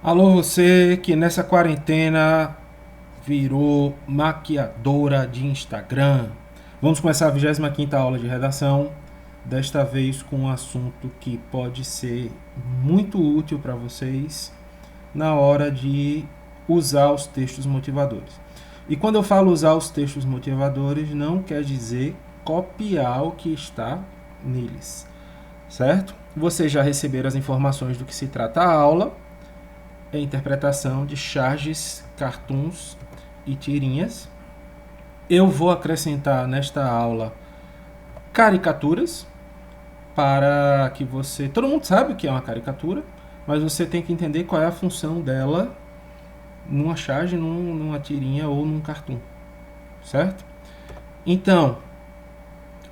Alô, você que nessa quarentena virou maquiadora de Instagram. Vamos começar a 25ª aula de redação, desta vez com um assunto que pode ser muito útil para vocês na hora de usar os textos motivadores. E quando eu falo usar os textos motivadores, não quer dizer copiar o que está neles, certo? Vocês já receberam as informações do que se trata a aula, a interpretação de charges, cartoons e tirinhas. Eu vou acrescentar nesta aula caricaturas para que você... Todo mundo sabe o que é uma caricatura, mas você tem que entender qual é a função dela numa charge, numa tirinha ou num cartoon, certo? Então,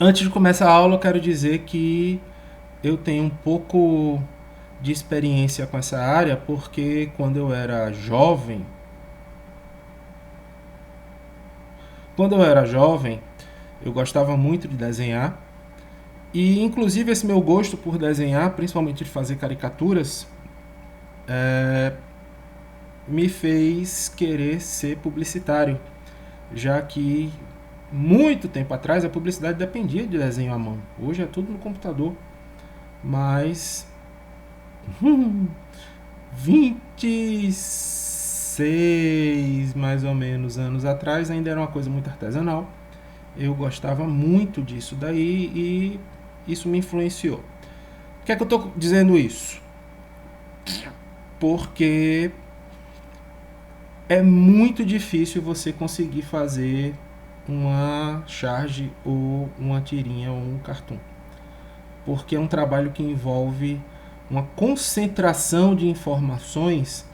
antes de começar a aula, eu quero dizer que eu tenho um pouco de experiência com essa área, porque quando eu era jovem, eu gostava muito de desenhar, e inclusive esse meu gosto por desenhar, principalmente de fazer caricaturas, me fez querer ser publicitário, já que muito tempo atrás a publicidade dependia de desenho à mão. Hoje é tudo no computador, mas 26 mais ou menos anos atrás ainda era uma coisa muito artesanal. Eu gostava muito disso daí e isso me influenciou. Por que é que eu estou dizendo isso? Porque é muito difícil você conseguir fazer uma charge ou uma tirinha ou um cartoon, porque é um trabalho que envolve uma concentração de informações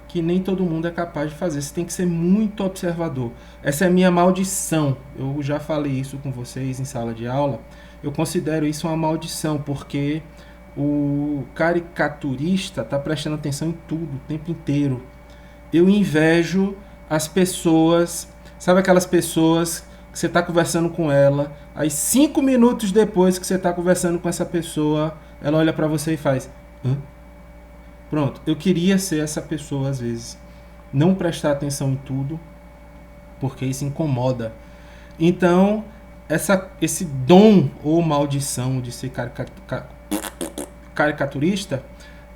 que nem todo mundo é capaz de fazer. Você tem que ser muito observador. Essa é a minha maldição. Eu já falei isso com vocês em sala de aula. Eu considero isso uma maldição, porque o caricaturista está prestando atenção em tudo, o tempo inteiro. Eu invejo as pessoas, sabe aquelas pessoas que você está conversando com ela, aí 5 minutos depois que você está conversando com essa pessoa, ela olha para você e faz: hã? Pronto, eu queria ser essa pessoa às vezes. Não prestar atenção em tudo, porque isso incomoda. Então, esse dom ou maldição de ser caricaturista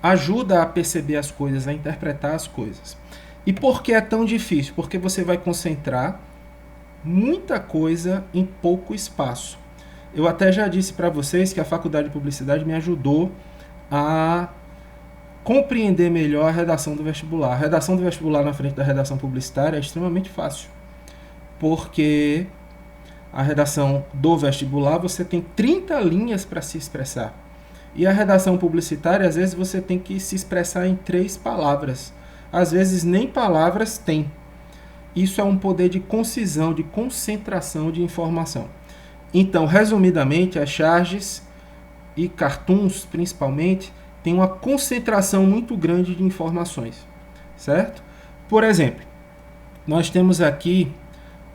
ajuda a perceber as coisas, a interpretar as coisas. E por que é tão difícil? Porque você vai concentrar muita coisa em pouco espaço. Eu até já disse para vocês que a faculdade de publicidade me ajudou a compreender melhor a redação do vestibular. A redação do vestibular na frente da redação publicitária é extremamente fácil, porque a redação do vestibular você tem 30 linhas para se expressar. E a redação publicitária, às vezes, você tem que se expressar em 3 palavras. Às vezes, nem palavras tem. Isso é um poder de concisão, de concentração de informação. Então, resumidamente, as charges e cartoons, principalmente, têm uma concentração muito grande de informações, certo? Por exemplo, nós temos aqui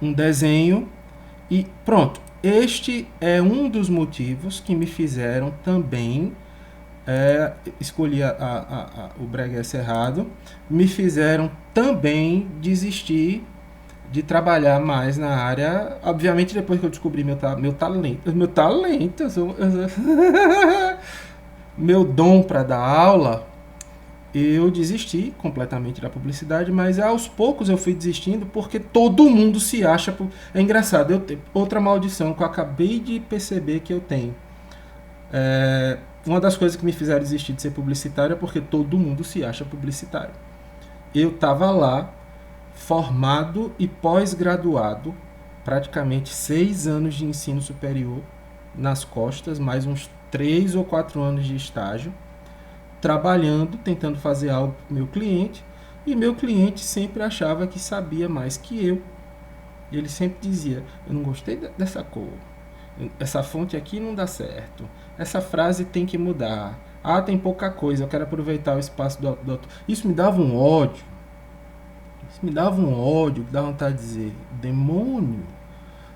um desenho e pronto. Este é um dos motivos que me fizeram também escolhi o breguês errado, me fizeram também desistir de trabalhar mais na área. Obviamente, depois que eu descobri meu talento, meu dom para dar aula, eu desisti completamente da publicidade, mas aos poucos eu fui desistindo porque todo mundo se acha. É engraçado, eu tenho outra maldição que eu acabei de perceber que eu tenho. Uma das coisas que me fizeram desistir de ser publicitário é porque todo mundo se acha publicitário. Eu estava lá, formado e pós-graduado, praticamente 6 anos de ensino superior nas costas, mais uns 3 ou 4 anos de estágio, trabalhando, tentando fazer algo para o meu cliente, e meu cliente sempre achava que sabia mais que eu. Ele sempre dizia: eu não gostei dessa cor, essa fonte aqui não dá certo, essa frase tem que mudar, tem pouca coisa, eu quero aproveitar o espaço do outro. Isso me dava um ódio. Que dá vontade de dizer: demônio,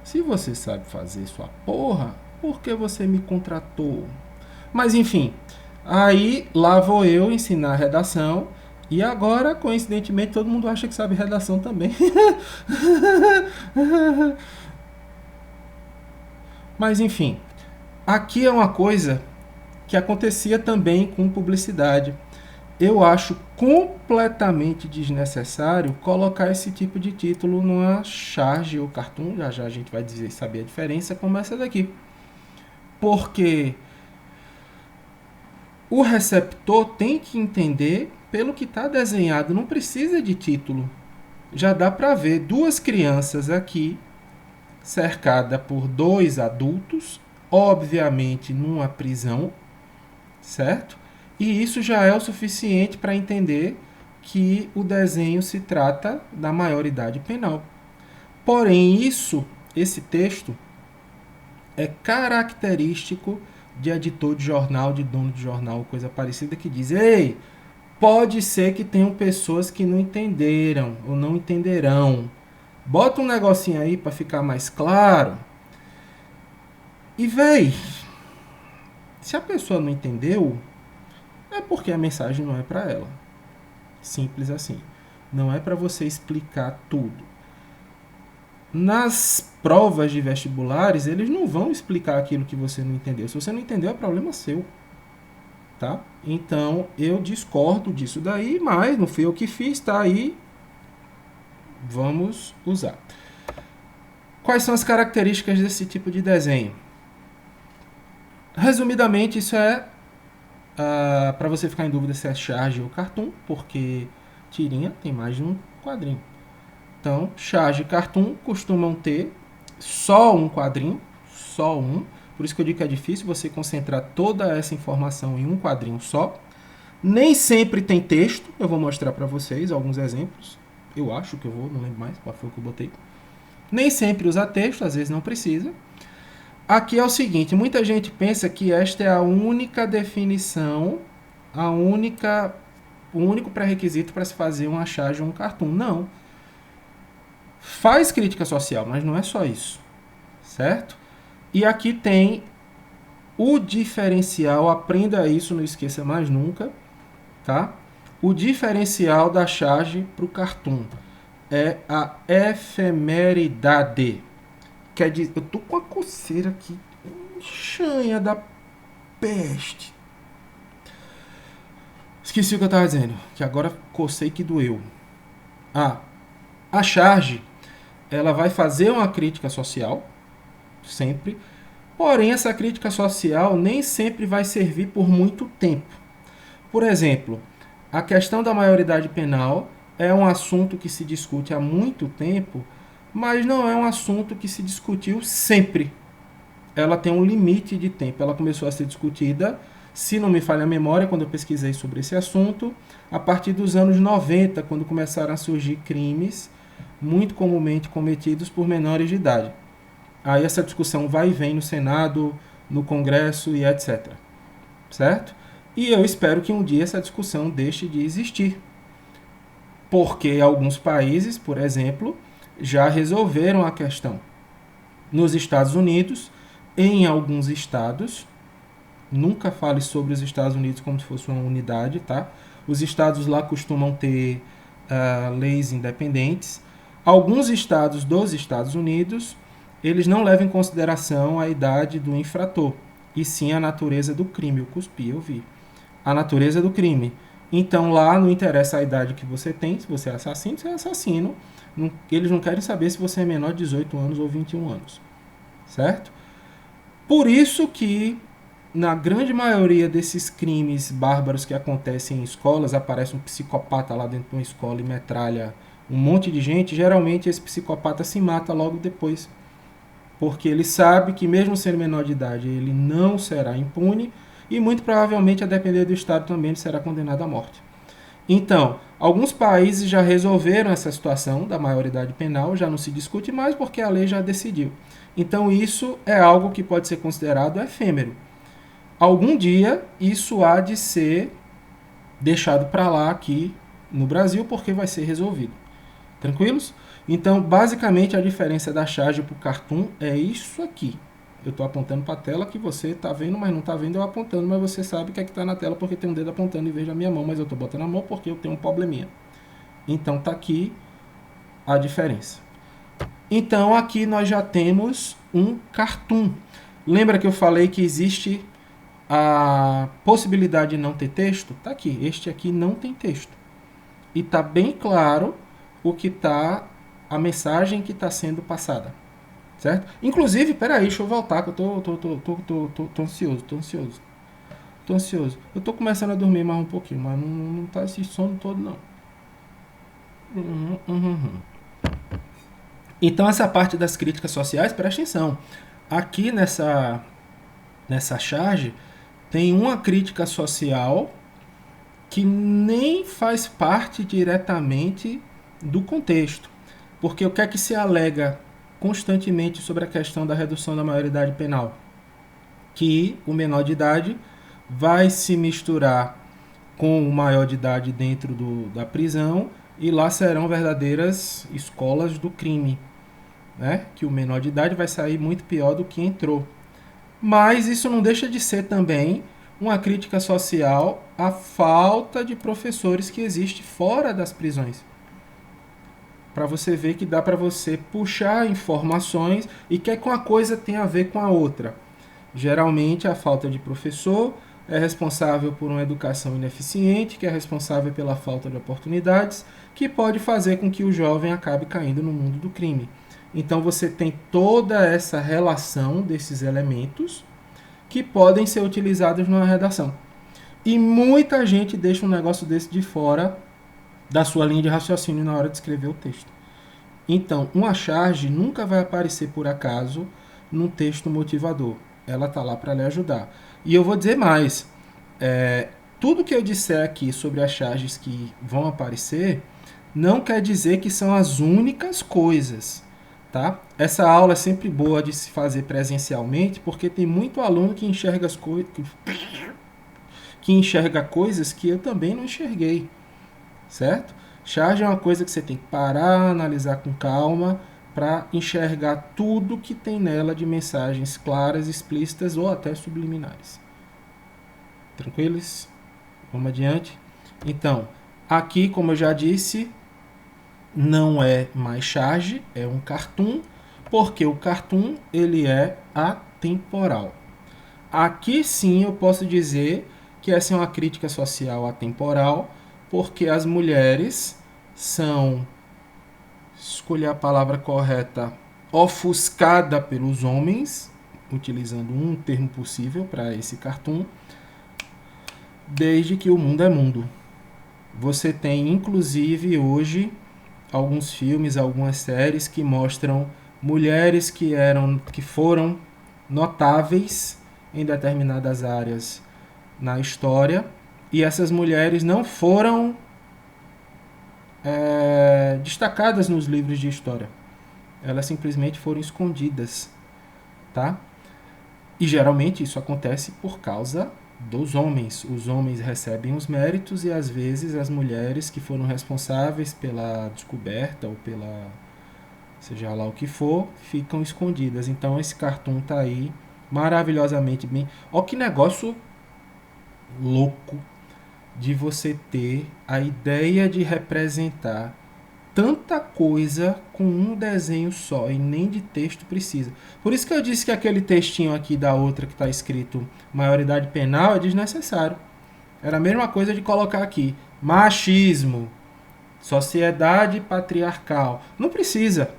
se você sabe fazer sua porra, por que você me contratou? Mas enfim, aí lá vou eu ensinar a redação, E agora, coincidentemente, todo mundo acha que sabe redação também. Mas enfim, aqui é uma coisa que acontecia também com publicidade. Eu acho completamente desnecessário colocar esse tipo de título numa charge ou cartoon, já já a gente vai dizer, saber a diferença, como essa daqui. Porque o receptor tem que entender pelo que está desenhado, não precisa de título. Já dá para ver duas crianças aqui cercada por dois adultos, obviamente numa prisão, certo? E isso já é o suficiente para entender que o desenho se trata da maioridade penal. Porém, esse texto, é característico de editor de jornal, de dono de jornal, coisa parecida, que diz: ei, pode ser que tenham pessoas que não entenderam ou não entenderão. Bota um negocinho aí para ficar mais claro. E véi, se a pessoa não entendeu, é porque a mensagem não é para ela. Simples assim. Não é para você explicar tudo. Nas provas de vestibulares, eles não vão explicar aquilo que você não entendeu. Se você não entendeu, é problema seu. Tá? Então, eu discordo disso daí, mas não fui eu que fiz, tá aí. Vamos usar. Quais são as características desse tipo de desenho? Resumidamente, isso é para você ficar em dúvida se é charge ou cartoon, porque tirinha tem mais de um quadrinho. Então, charge e cartoon costumam ter só um quadrinho, só um. Por isso que eu digo que é difícil você concentrar toda essa informação em um quadrinho só. Nem sempre tem texto, eu vou mostrar para vocês alguns exemplos. Eu acho que eu vou, não lembro mais qual foi o que eu botei. Nem sempre usa texto, às vezes não precisa. Aqui é o seguinte, muita gente pensa que esta é a única definição, o único pré-requisito para se fazer uma charge ou um cartoon. Não. Faz crítica social, mas não é só isso, certo? E aqui tem o diferencial, aprenda isso, não esqueça mais nunca, tá? O diferencial da charge para o cartoon é a efemeridade. Quer dizer, eu tô com a coceira aqui, chanha da peste. Esqueci o que eu tava dizendo, que agora cocei que doeu. A charge, ela vai fazer uma crítica social, sempre. Porém, essa crítica social nem sempre vai servir por muito tempo. Por exemplo, a questão da maioridade penal é um assunto que se discute há muito tempo, mas não é um assunto que se discutiu sempre. Ela tem um limite de tempo. Ela começou a ser discutida, se não me falha a memória, quando eu pesquisei sobre esse assunto, a partir dos anos 90, quando começaram a surgir crimes muito comumente cometidos por menores de idade. Aí essa discussão vai e vem no Senado, no Congresso e etc. Certo? E eu espero que um dia essa discussão deixe de existir. Porque alguns países, por exemplo, já resolveram a questão. Nos Estados Unidos, em alguns estados, nunca fale sobre os Estados Unidos como se fosse uma unidade, tá? Os estados lá costumam ter leis independentes. Alguns estados dos Estados Unidos, eles não levam em consideração a idade do infrator, e sim a natureza do crime. Eu cuspi, eu vi. A natureza do crime. Então lá não interessa a idade que você tem, se você é assassino, você é assassino. Eles não querem saber se você é menor de 18 anos ou 21 anos. Certo? Por isso que na grande maioria desses crimes bárbaros que acontecem em escolas, aparece um psicopata lá dentro de uma escola e metralha um monte de gente, geralmente esse psicopata se mata logo depois. Porque ele sabe que mesmo sendo menor de idade, ele não será impune e muito provavelmente, a depender do estado também, ele será condenado à morte. Então, alguns países já resolveram essa situação da maioridade penal, já não se discute mais porque a lei já decidiu. Então isso é algo que pode ser considerado efêmero. Algum dia isso há de ser deixado para lá aqui no Brasil porque vai ser resolvido. Tranquilos? Então, basicamente, a diferença da charge para o cartoon é isso aqui. Eu estou apontando para a tela que você está vendo, mas não está vendo eu apontando, mas você sabe que é que está na tela porque tem um dedo apontando em vez da minha mão, mas eu estou botando a mão porque eu tenho um probleminha. Então tá aqui a diferença. Então aqui nós já temos um cartoon. Lembra que eu falei que existe a possibilidade de não ter texto? Tá aqui. Este aqui não tem texto. E tá bem claro o que tá, a mensagem que está sendo passada. Certo? Inclusive, peraí, deixa eu voltar que eu tô ansioso. Eu tô começando a dormir mais um pouquinho, mas não tá esse sono todo não. Então essa parte das críticas sociais, presta atenção. Aqui nessa charge tem uma crítica social que nem faz parte diretamente do contexto. Porque o que é que se alega constantemente sobre a questão da redução da maioridade penal? Que o menor de idade vai se misturar com o maior de idade dentro da prisão e lá serão verdadeiras escolas do crime, né? Que o menor de idade vai sair muito pior do que entrou. Mas isso não deixa de ser também uma crítica social à falta de professores que existe fora das prisões. Para você ver que dá para você puxar informações e que uma coisa tem a ver com a outra. Geralmente a falta de professor é responsável por uma educação ineficiente, que é responsável pela falta de oportunidades, que pode fazer com que o jovem acabe caindo no mundo do crime. Então você tem toda essa relação desses elementos que podem ser utilizados numa redação. E muita gente deixa um negócio desse de fora da sua linha de raciocínio na hora de escrever o texto. Então, uma charge nunca vai aparecer por acaso num texto motivador. Ela está lá para lhe ajudar. E eu vou dizer mais. Tudo que eu disser aqui sobre as charges que vão aparecer não quer dizer que são as únicas coisas. Tá? Essa aula é sempre boa de se fazer presencialmente porque tem muito aluno que enxerga as coisas que enxerga coisas que eu também não enxerguei, certo? Charge é uma coisa que você tem que parar, analisar com calma para enxergar tudo que tem nela de mensagens claras, explícitas ou até subliminares. Tranquilos? Vamos adiante? Então, aqui, como eu já disse, não é mais charge, é um cartoon, porque o cartoon ele é atemporal. Aqui sim eu posso dizer que essa é uma crítica social atemporal, porque as mulheres são, escolher a palavra correta, ofuscada pelos homens, utilizando um termo possível para esse cartoon, desde que o mundo é mundo. Você tem inclusive hoje alguns filmes, algumas séries que mostram mulheres que foram notáveis em determinadas áreas na história e essas mulheres não foram destacadas nos livros de história. Elas simplesmente foram escondidas, tá? E geralmente isso acontece por causa dos homens. Os homens recebem os méritos e às vezes as mulheres que foram responsáveis pela descoberta ou pela seja lá o que for, ficam escondidas. Então esse cartoon tá aí maravilhosamente bem. Ó que negócio louco de você ter a ideia de representar tanta coisa com um desenho só e nem de texto precisa. Por isso que eu disse que aquele textinho aqui da outra que está escrito maioridade penal é desnecessário. Era a mesma coisa de colocar aqui machismo, sociedade patriarcal. Não precisa.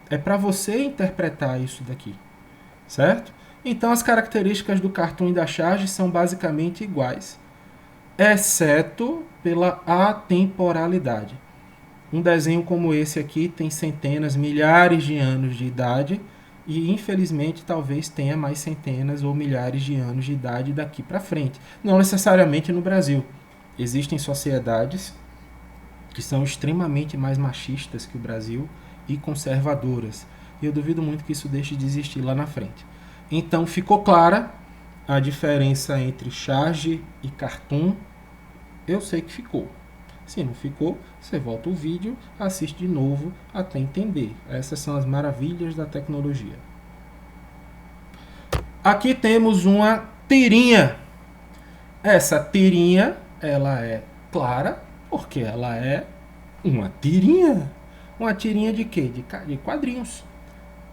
É para você interpretar isso daqui, certo? Então as características do cartoon e da charge são basicamente iguais, exceto pela atemporalidade. Um desenho como esse aqui tem centenas, milhares de anos de idade e infelizmente talvez tenha mais centenas ou milhares de anos de idade daqui para frente. Não necessariamente no Brasil. Existem sociedades que são extremamente mais machistas que o Brasil e conservadoras. E eu duvido muito que isso deixe de existir lá na frente. Então ficou clara a diferença entre charge e cartoon? Eu sei que ficou. Se não ficou, você volta o vídeo, assiste de novo até entender. Essas são as maravilhas da tecnologia. Aqui temos uma tirinha. Essa tirinha, ela é clara, porque ela é uma tirinha. Uma tirinha de quê? De quadrinhos.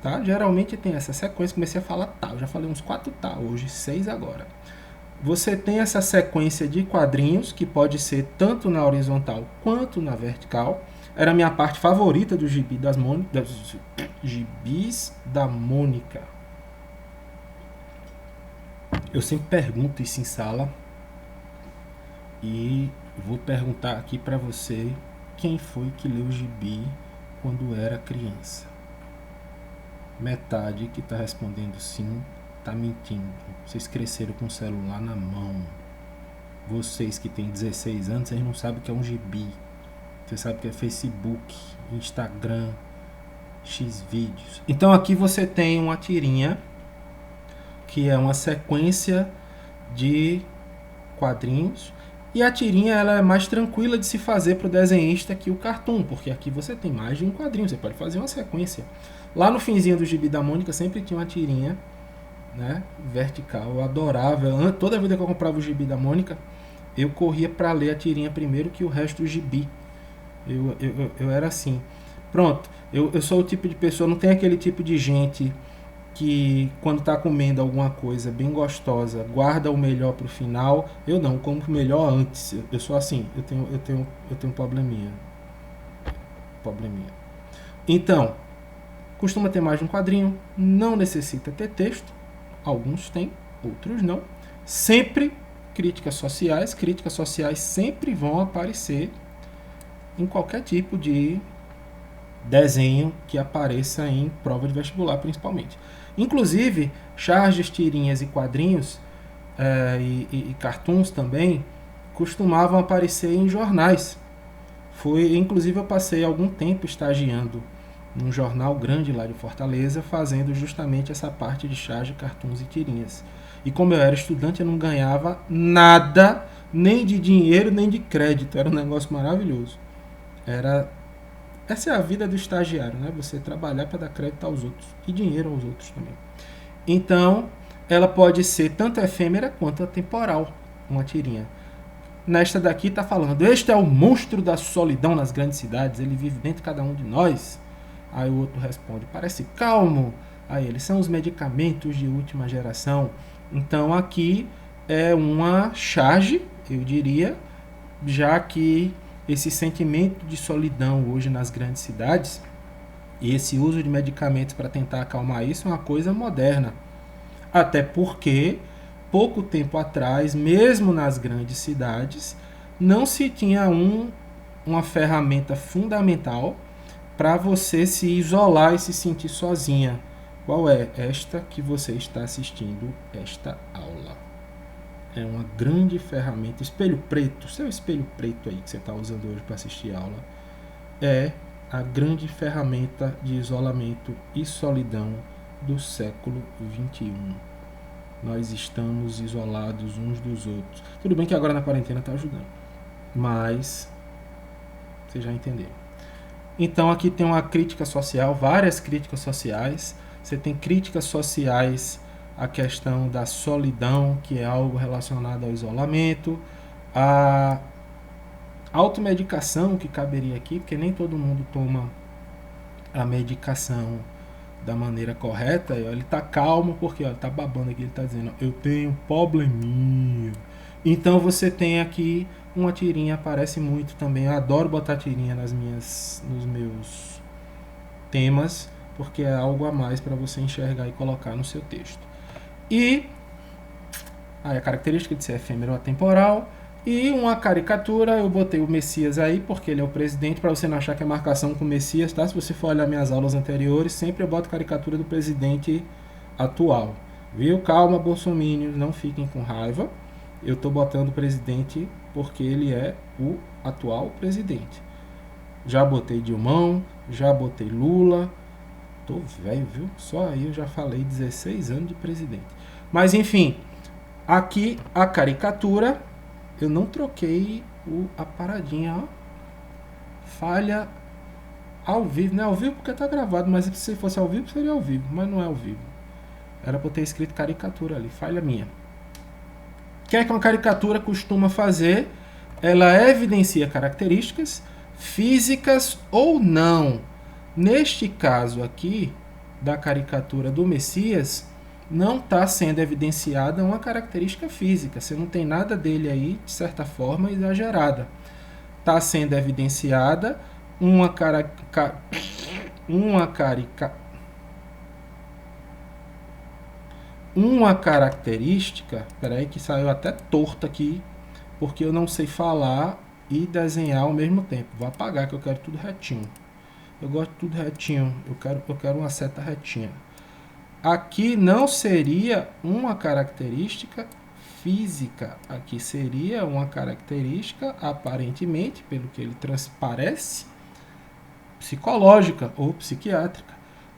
Tá? Geralmente tem essa sequência, comecei a falar tal, já falei uns 4 tal, hoje 6 agora. Você tem essa sequência de quadrinhos, que pode ser tanto na horizontal quanto na vertical. Era a minha parte favorita do gibi das gibis da Mônica. Eu sempre pergunto isso em sala e vou perguntar aqui para você quem foi que leu o gibi quando era criança. Metade que está respondendo sim está mentindo. Vocês cresceram com o celular na mão. Vocês que têm 16 anos, vocês não sabem o que é um gibi. Você sabe que é Facebook, Instagram, Xvideos. Então aqui você tem uma tirinha que é uma sequência de quadrinhos. E a tirinha ela é mais tranquila de se fazer para o desenhista que o cartoon, porque aqui você tem mais de um quadrinho, você pode fazer uma sequência. Lá no finzinho do gibi da Mônica sempre tinha uma tirinha, né, vertical. Eu adorava, toda vida que eu comprava o gibi da Mônica, eu corria para ler a tirinha primeiro que o resto do gibi. Eu era assim. Pronto, eu sou o tipo de pessoa, não tem aquele tipo de gente que quando está comendo alguma coisa bem gostosa, guarda o melhor para o final. Eu não, como o melhor antes. Eu sou assim, eu tenho um probleminha. Então, costuma ter mais de um quadrinho, não necessita ter texto, alguns têm, outros não. Sempre críticas sociais sempre vão aparecer em qualquer tipo de desenho que apareça em prova de vestibular, principalmente. Inclusive, charges, tirinhas e quadrinhos e cartoons também costumavam aparecer em jornais. Inclusive, eu passei algum tempo estagiando num jornal grande lá de Fortaleza, fazendo justamente essa parte de charge, cartoons e tirinhas. E como eu era estudante, eu não ganhava nada, nem de dinheiro, nem de crédito. Era um negócio maravilhoso. Essa é a vida do estagiário, né? Você trabalhar para dar crédito aos outros e dinheiro aos outros também. Então, ela pode ser tanto efêmera quanto temporal, uma tirinha. Nesta daqui está falando: este é o monstro da solidão nas grandes cidades, ele vive dentro de cada um de nós. Aí o outro responde: parece calmo. Aí eles são os medicamentos de última geração. Então aqui é uma charge, eu diria, já que esse sentimento de solidão hoje nas grandes cidades e esse uso de medicamentos para tentar acalmar isso é uma coisa moderna. Até porque, pouco tempo atrás, mesmo nas grandes cidades, não se tinha uma ferramenta fundamental para você se isolar e se sentir sozinha. Qual é? Esta que você está assistindo, esta aula. É uma grande ferramenta. Espelho preto, seu espelho preto aí que você está usando hoje para assistir a aula, é a grande ferramenta de isolamento e solidão do século XXI. Nós estamos isolados uns dos outros. Tudo bem que agora na quarentena está ajudando, mas vocês já entenderam. Então aqui tem uma crítica social, várias críticas sociais. Você tem críticas sociais à questão da solidão, que é algo relacionado ao isolamento, a automedicação, que caberia aqui, porque nem todo mundo toma a medicação da maneira correta. Ele tá calmo porque ele tá babando aqui, ele tá dizendo: eu tenho probleminha. Então você tem aqui uma tirinha, aparece muito também. Eu adoro botar tirinha nos meus temas, porque é algo a mais para você enxergar e colocar no seu texto. E a característica de ser efêmero atemporal. E uma caricatura, eu botei o Messias aí, porque ele é o presidente, para você não achar que é marcação com o Messias, tá? Se você for olhar minhas aulas anteriores, sempre eu boto caricatura do presidente atual. Viu? Calma, bolsominions, não fiquem com raiva. Eu tô botando o presidente porque ele é o atual presidente. Já botei Dilmão, já botei Lula. Tô velho, viu? Só aí eu já falei 16 anos de presidente. Mas enfim, aqui a caricatura, eu não troquei a paradinha, ó. Falha ao vivo, não é ao vivo porque tá gravado, mas se fosse ao vivo seria ao vivo, mas não é ao vivo. Era para eu ter escrito caricatura ali, falha minha. O que é que uma caricatura costuma fazer? Ela evidencia características físicas ou não. Neste caso aqui, da caricatura do Messias, não está sendo evidenciada uma característica física. Você não tem nada dele aí, de certa forma, exagerada. Está sendo evidenciada uma característica. Peraí que saiu até torto aqui, porque eu não sei falar e desenhar ao mesmo tempo. Vou apagar que eu quero tudo retinho. Eu gosto de tudo retinho. Eu quero uma seta retinha. Aqui não seria uma característica física. Aqui seria uma característica, aparentemente, pelo que ele transparece, psicológica ou psiquiátrica.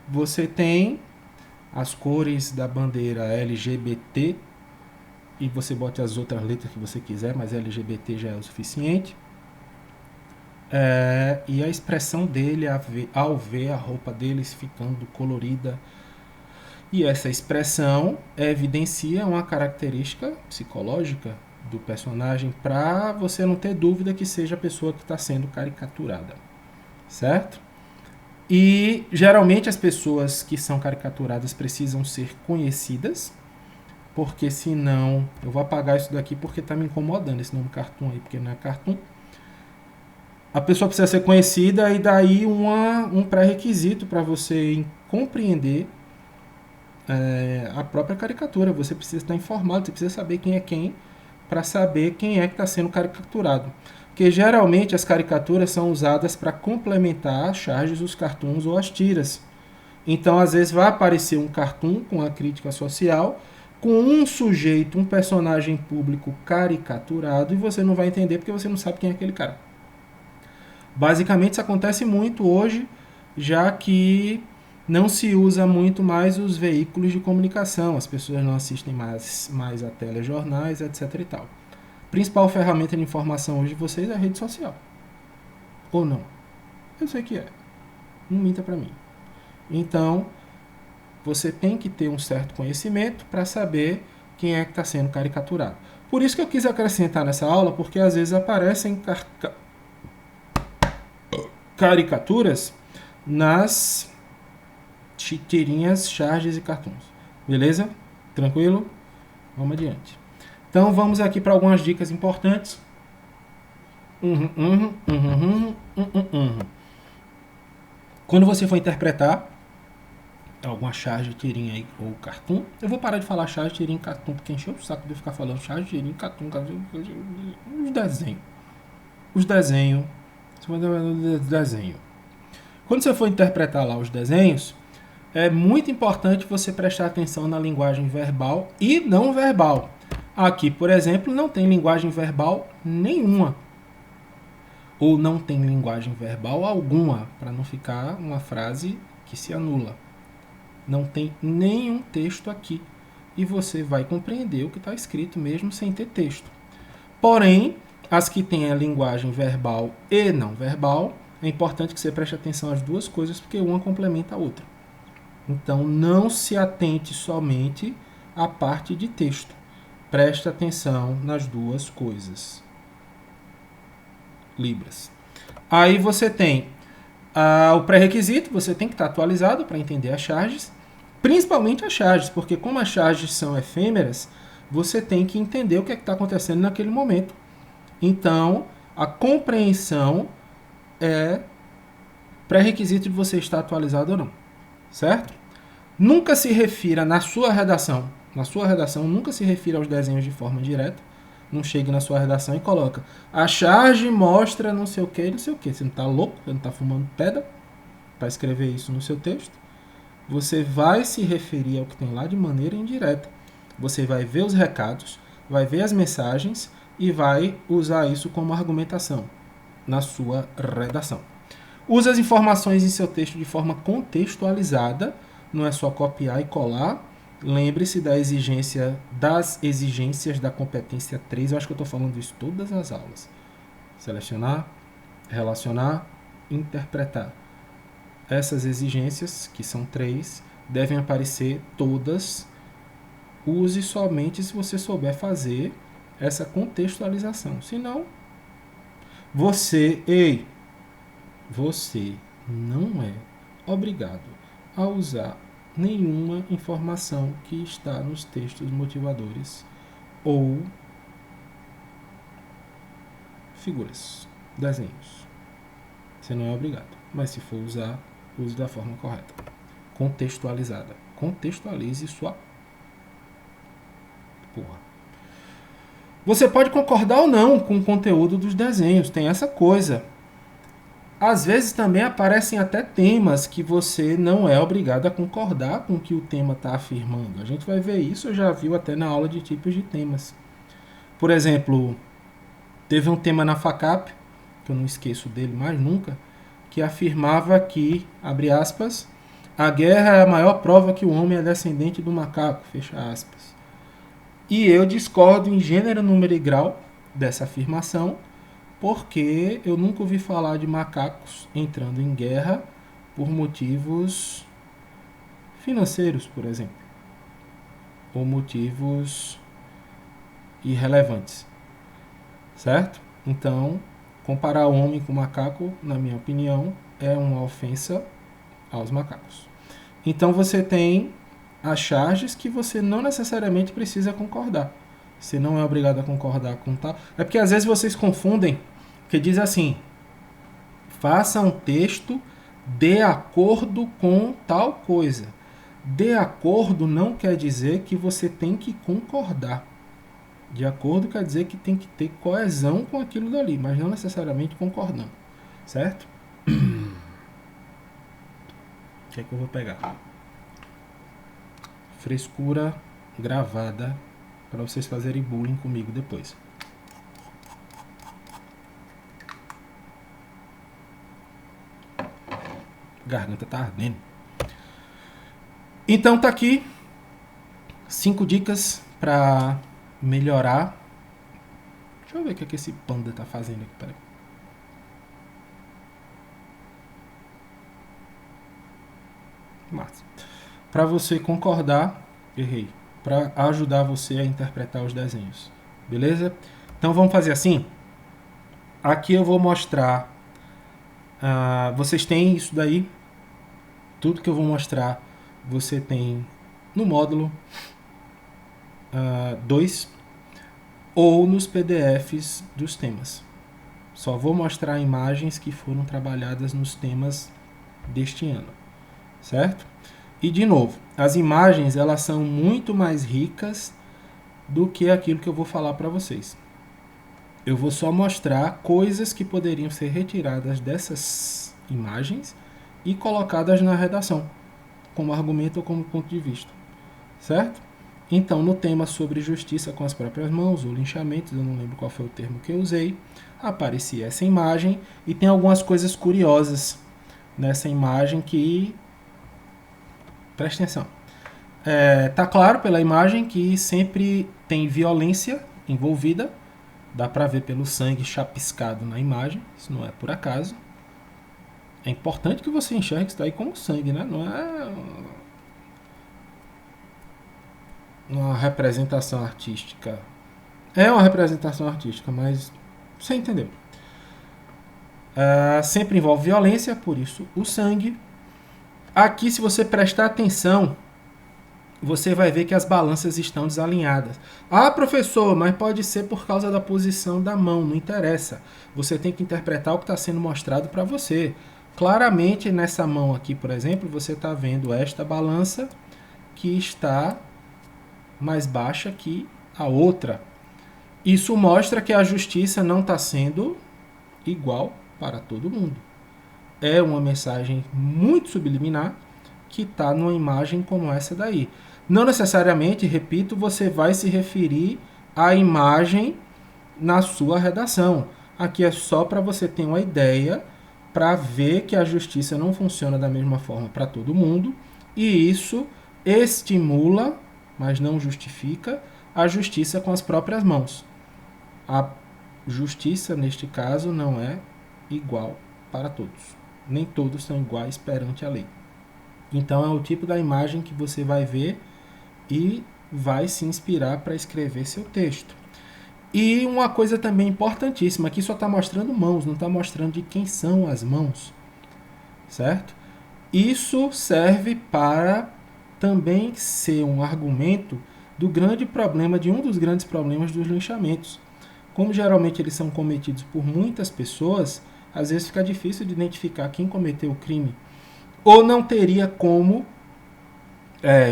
Você tem as cores da bandeira LGBT, e você bote as outras letras que você quiser, mas LGBT já é o suficiente. E a expressão dele ao ver a roupa deles ficando colorida. E essa expressão evidencia uma característica psicológica do personagem para você não ter dúvida que seja a pessoa que está sendo caricaturada, certo? E geralmente as pessoas que são caricaturadas precisam ser conhecidas, porque senão... Eu vou apagar isso daqui porque está me incomodando esse nome cartoon aí, porque não é cartoon. A pessoa precisa ser conhecida e daí um pré-requisito para você compreender a própria caricatura. Você precisa estar informado, você precisa saber quem é quem para saber quem é que está sendo caricaturado. Porque geralmente as caricaturas são usadas para complementar as charges, os cartoons ou as tiras. Então, às vezes, vai aparecer um cartoon com a crítica social, com um sujeito, um personagem público caricaturado, e você não vai entender porque você não sabe quem é aquele cara. Basicamente, isso acontece muito hoje, já que não se usa muito mais os veículos de comunicação, as pessoas não assistem mais a telejornais, etc. e tal. A principal ferramenta de informação hoje de vocês é a rede social. Ou não? Eu sei que é. Não minta para mim. Então, você tem que ter um certo conhecimento para saber quem é que está sendo caricaturado. Por isso que eu quis acrescentar nessa aula, porque às vezes aparecem caricaturas nas tirinhas, charges e cartoons. Beleza? Tranquilo? Vamos adiante. Então vamos aqui para algumas dicas importantes. Quando você for interpretar alguma charge, tirinha aí, ou cartoon, eu vou parar de falar charge, tirinha e cartoon, porque encheu o saco de ficar falando charge, tirinha, cartoon, os desenhos. Os desenhos. Quando você for interpretar lá os desenhos, é muito importante você prestar atenção na linguagem verbal e não verbal. Aqui, por exemplo, não tem linguagem verbal nenhuma. Ou não tem linguagem verbal alguma, para não ficar uma frase que se anula. Não tem nenhum texto aqui. E você vai compreender o que está escrito mesmo sem ter texto. Porém, as que têm a linguagem verbal e não verbal, é importante que você preste atenção às duas coisas, porque uma complementa a outra. Então, não se atente somente à parte de texto. Preste atenção nas duas coisas. Libras. Aí você tem o pré-requisito, você tem que estar atualizado para entender as charges, principalmente as charges, porque como as charges são efêmeras, você tem que entender o que está acontecendo naquele momento. Então, a compreensão é pré-requisito de você estar atualizado ou não. Certo? Nunca se refira na sua redação, nunca se refira aos desenhos de forma direta. Não chegue na sua redação e coloca a charge mostra não sei o que, não sei o que. Você não está louco? Você não está fumando pedra para escrever isso no seu texto? Você vai se referir ao que tem lá de maneira indireta. Você vai ver os recados, vai ver as mensagens e vai usar isso como argumentação na sua redação. Use as informações em seu texto de forma contextualizada, não é só copiar e colar. Lembre-se das exigências da competência 3. Eu acho que eu estou falando isso todas as aulas. Selecionar, relacionar, interpretar. Essas exigências, que são 3, devem aparecer todas use somente se você souber fazer essa contextualização. Senão, você não é obrigado a usar nenhuma informação que está nos textos motivadores ou figuras, desenhos. Você não é obrigado, mas se for usar, use da forma correta, contextualizada. Contextualize sua porra. Você pode concordar ou não com o conteúdo dos desenhos, tem essa coisa. Às vezes também aparecem até temas que você não é obrigado a concordar com o que o tema está afirmando. A gente vai ver isso, eu já vi até na aula de tipos de temas. Por exemplo, teve um tema na FACAP, que eu não esqueço dele mais nunca, que afirmava que, abre aspas, a guerra é a maior prova que o homem é descendente do macaco, fecha aspas. E eu discordo em gênero, número e grau dessa afirmação, porque eu nunca ouvi falar de macacos entrando em guerra por motivos financeiros, por exemplo, ou motivos irrelevantes, certo? Então, comparar o homem com o macaco, na minha opinião, é uma ofensa aos macacos. Então você tem as charges que você não necessariamente precisa concordar. Você não é obrigado a concordar com tal. É porque às vezes vocês confundem, que diz assim, faça um texto de acordo com tal coisa. De acordo não quer dizer que você tem que concordar. De acordo quer dizer que tem que ter coesão com aquilo dali, mas não necessariamente concordando. Certo? O que é que eu vou pegar? Frescura gravada para vocês fazerem bullying comigo depois. Garganta tá ardendo. Então tá aqui 5 dicas para melhorar. Deixa eu ver o que esse panda tá fazendo aqui, peraí. Massa. Para você concordar, errei, para ajudar você a interpretar os desenhos, beleza? Então vamos fazer assim. Aqui eu vou mostrar. Vocês têm isso daí. Tudo que eu vou mostrar você tem no módulo 2 ou nos PDFs dos temas. Só vou mostrar imagens que foram trabalhadas nos temas deste ano, certo? E de novo, as imagens elas são muito mais ricas do que aquilo que eu vou falar para vocês. Eu vou só mostrar coisas que poderiam ser retiradas dessas imagens e colocadas na redação, como argumento ou como ponto de vista, certo? Então, no tema sobre justiça com as próprias mãos, ou linchamentos, eu não lembro qual foi o termo que eu usei, aparecia essa imagem e tem algumas coisas curiosas nessa imagem que... Presta atenção. Tá claro pela imagem que sempre tem violência envolvida, dá para ver pelo sangue chapiscado na imagem, isso não é por acaso. É importante que você enxergue isso daí como sangue, né? Não é uma representação artística. É uma representação artística, mas você entendeu. Sempre envolve violência, por isso o sangue. Aqui, se você prestar atenção, você vai ver que as balanças estão desalinhadas. Ah, professor, mas pode ser por causa da posição da mão, não interessa. Você tem que interpretar o que está sendo mostrado para você. Claramente, nessa mão aqui, por exemplo, você está vendo esta balança que está mais baixa que a outra. Isso mostra que a justiça não está sendo igual para todo mundo. É uma mensagem muito subliminar que está numa imagem como essa daí. Não necessariamente, repito, você vai se referir à imagem na sua redação. Aqui é só para você ter uma ideia, para ver que a justiça não funciona da mesma forma para todo mundo, e isso estimula, mas não justifica, a justiça com as próprias mãos. A justiça, neste caso, não é igual para todos. Nem todos são iguais perante a lei. Então é o tipo da imagem que você vai ver e vai se inspirar para escrever seu texto. E uma coisa também importantíssima, aqui só está mostrando mãos, não está mostrando de quem são as mãos, certo? Isso serve para também ser um argumento do grande problema, de um dos grandes problemas dos linchamentos. Como geralmente eles são cometidos por muitas pessoas, às vezes fica difícil de identificar quem cometeu o crime. Ou não teria como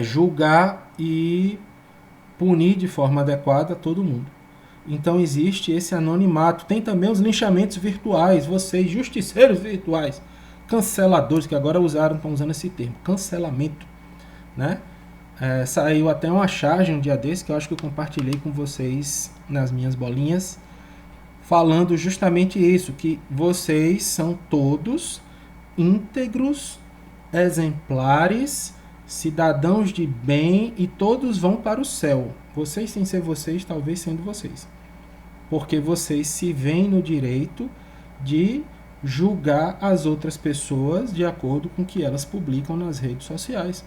julgar e punir de forma adequada todo mundo. Então existe esse anonimato. Tem também os linchamentos virtuais, vocês, justiceiros virtuais, canceladores, que agora estão usando esse termo, cancelamento, né? Saiu até uma charge um dia desse, que eu acho que eu compartilhei com vocês nas minhas bolinhas, falando justamente isso, que vocês são todos íntegros, exemplares, cidadãos de bem e todos vão para o céu. Vocês sem ser vocês, talvez sendo vocês. Porque vocês se veem no direito de julgar as outras pessoas de acordo com o que elas publicam nas redes sociais.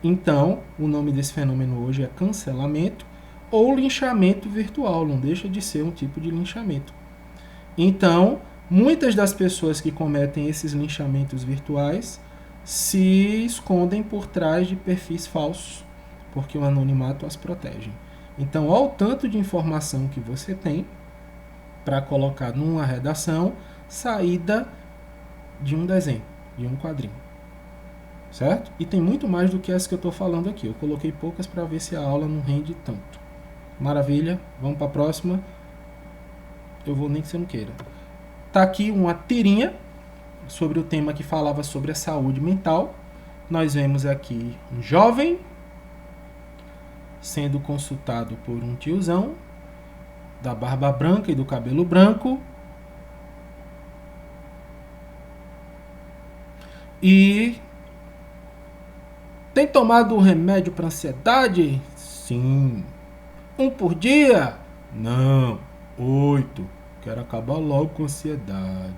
Então, o nome desse fenômeno hoje é cancelamento ou linchamento virtual, não deixa de ser um tipo de linchamento. Então, muitas das pessoas que cometem esses linchamentos virtuais se escondem por trás de perfis falsos, porque o anonimato as protege. Então, olha o tanto de informação que você tem para colocar numa redação saída de um desenho, de um quadrinho. Certo? E tem muito mais do que essa que eu estou falando aqui. Eu coloquei poucas para ver se a aula não rende tanto. Maravilha, vamos para a próxima. Eu vou nem que você não queira. Tá aqui uma tirinha sobre o tema que falava sobre a saúde mental. Nós vemos aqui um jovem sendo consultado por um tiozão da barba branca e do cabelo branco. E tem tomado remédio para ansiedade? Sim. 1 por dia? Não. 8. Quero acabar logo com a ansiedade,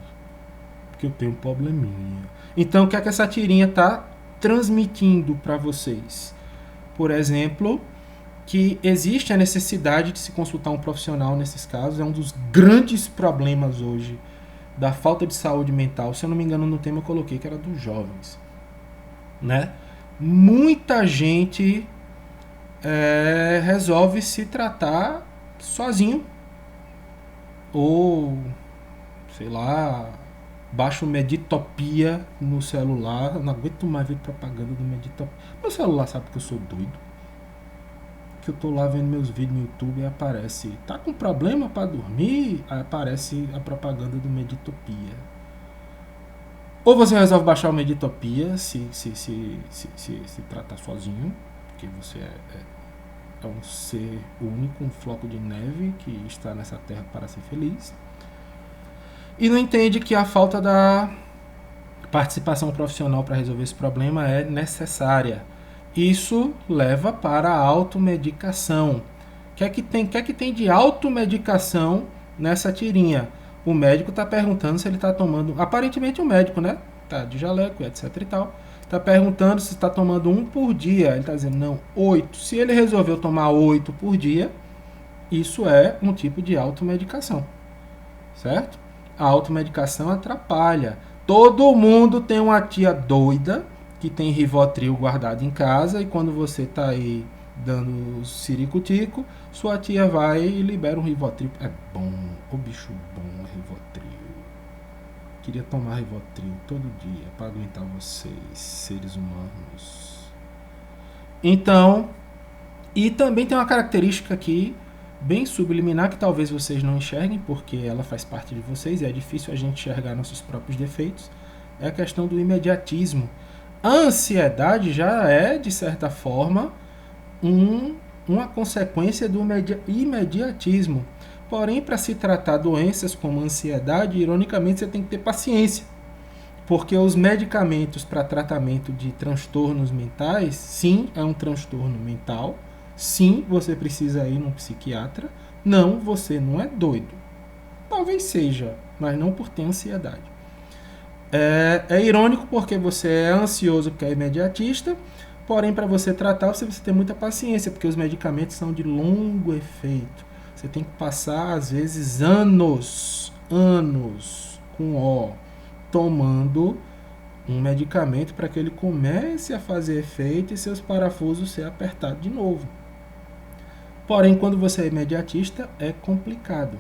porque eu tenho um probleminha. Então, o que é que essa tirinha está transmitindo para vocês? Por exemplo, que existe a necessidade de se consultar um profissional nesses casos. É um dos grandes problemas hoje da falta de saúde mental. Se eu não me engano, no tema eu coloquei que era dos jovens, né? Muita gente resolve se tratar sozinho, ou sei lá, baixa o Meditopia no celular. Eu não aguento mais ver propaganda do Meditopia. Meu celular sabe que eu sou doido, que eu tô lá vendo meus vídeos no YouTube e aparece, tá com problema para dormir? Aí aparece a propaganda do Meditopia. Ou você resolve baixar o Meditopia se tratar sozinho, porque você é um ser único, um floco de neve que está nessa terra para ser feliz. E não entende que a falta da participação profissional para resolver esse problema é necessária. Isso leva para a automedicação. O que é que tem de automedicação nessa tirinha? O médico está perguntando se ele está tomando... Aparentemente o médico, né? Tá de jaleco, etc e tal. Está perguntando se está tomando 1 por dia. Ele está dizendo, não, 8. Se ele resolveu tomar 8 por dia, isso é um tipo de automedicação. Certo? A automedicação atrapalha. Todo mundo tem uma tia doida que tem Rivotril guardado em casa, e quando você está aí dando ciricutico, sua tia vai e libera um Rivotril. É bom, o bicho bom é Rivotril. Queria tomar Rivotril todo dia para aguentar vocês, seres humanos. Então, e também tem uma característica aqui bem subliminar que talvez vocês não enxerguem, porque ela faz parte de vocês e é difícil a gente enxergar nossos próprios defeitos. É a questão do imediatismo. A ansiedade já é, de certa forma, uma consequência do imediatismo. Porém, para se tratar doenças como ansiedade, ironicamente, você tem que ter paciência. Porque os medicamentos para tratamento de transtornos mentais, sim, é um transtorno mental. Sim, você precisa ir num psiquiatra. Não, você não é doido. Talvez seja, mas não por ter ansiedade. É irônico porque você é ansioso porque é imediatista, Porém, para você tratar, você precisa ter muita paciência, porque os medicamentos são de longo efeito. Você tem que passar, às vezes, anos com tomando um medicamento para que ele comece a fazer efeito e seus parafusos ser apertados de novo. Porém, quando você é imediatista, é complicado.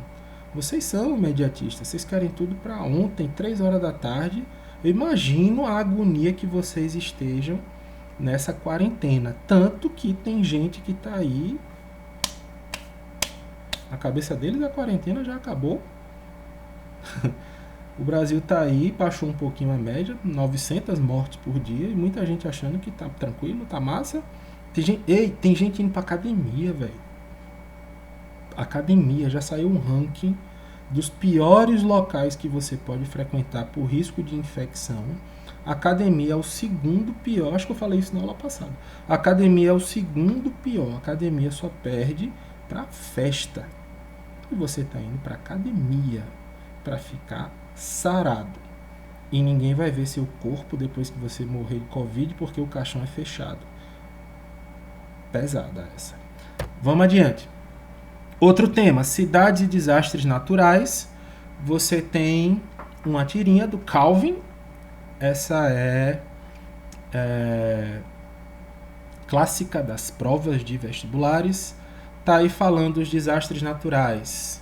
Vocês são imediatistas, vocês querem tudo para ontem, 3 horas da tarde. Eu imagino a agonia que vocês estejam nessa quarentena. Tanto que tem gente que está aí, a cabeça deles a quarentena já acabou. O Brasil está aí, baixou um pouquinho a média, 900 mortes por dia, e muita gente achando que tá tranquilo, tá massa. Tem gente indo pra academia, velho. Academia, já saiu um ranking dos piores locais que você pode frequentar por risco de infecção. Academia é o segundo pior, acho que eu falei isso na aula passada. Academia é o segundo pior, academia só perde pra festa. E você tá indo pra academia pra ficar sarado. E ninguém vai ver seu corpo depois que você morrer de Covid porque o caixão é fechado. Pesada essa. Vamos adiante. Outro tema, cidades e desastres naturais. Você tem uma tirinha do Calvin. Essa é clássica das provas de vestibulares. Tá aí falando dos desastres naturais.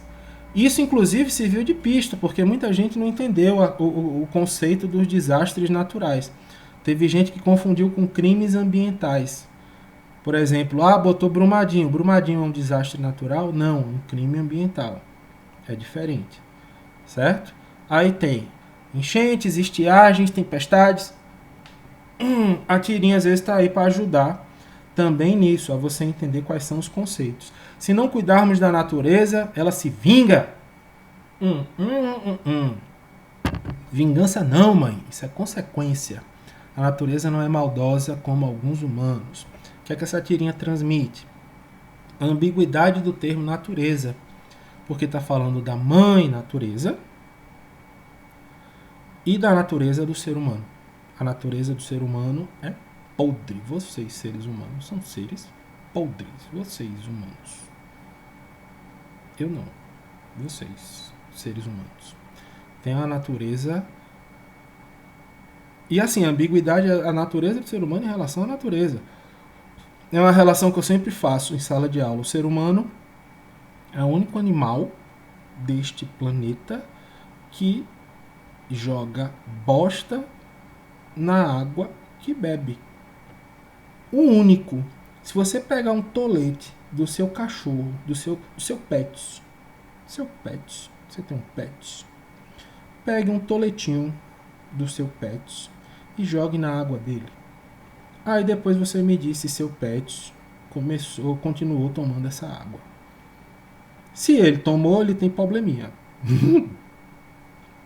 Isso, inclusive, serviu de pista, porque muita gente não entendeu o conceito dos desastres naturais. Teve gente que confundiu com crimes ambientais. Por exemplo, botou Brumadinho. Brumadinho é um desastre natural? Não, um crime ambiental. É diferente. Certo? Aí tem enchentes, estiagens, tempestades. A tirinha às vezes está aí para ajudar também nisso, a você entender quais são os conceitos. Se não cuidarmos da natureza, ela se vinga. Vingança não, mãe. Isso é consequência. A natureza não é maldosa como alguns humanos. O que é que essa tirinha transmite? A ambiguidade do termo natureza. Porque está falando da mãe natureza e da natureza do ser humano. A natureza do ser humano é podre. Vocês, seres humanos, são seres podres. Vocês, humanos. Eu não. Vocês, seres humanos. Tem a natureza. E assim, a ambiguidade é a natureza do ser humano em relação à natureza. É uma relação que eu sempre faço em sala de aula. O ser humano é o único animal deste planeta que joga bosta na água que bebe. O único. Se você pegar um tolete do seu cachorro, do seu pet, você tem um pet, pegue um toletinho do seu pet e jogue na água dele. Aí depois você me diz se seu pet continuou tomando essa água. Se ele tomou, ele tem probleminha.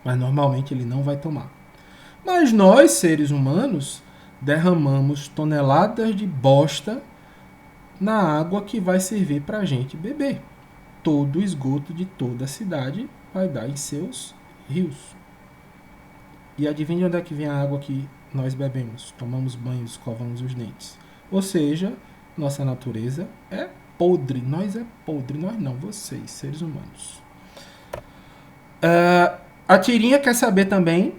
Mas normalmente ele não vai tomar. Mas nós, seres humanos, derramamos toneladas de bosta na água que vai servir para a gente beber. Todo o esgoto de toda a cidade vai dar em seus rios. E adivinha onde é que vem a água que nós bebemos? Tomamos banho, escovamos os dentes. Ou seja, nossa natureza é podre. Nós é podre, nós não, vocês, seres humanos. A tirinha quer saber também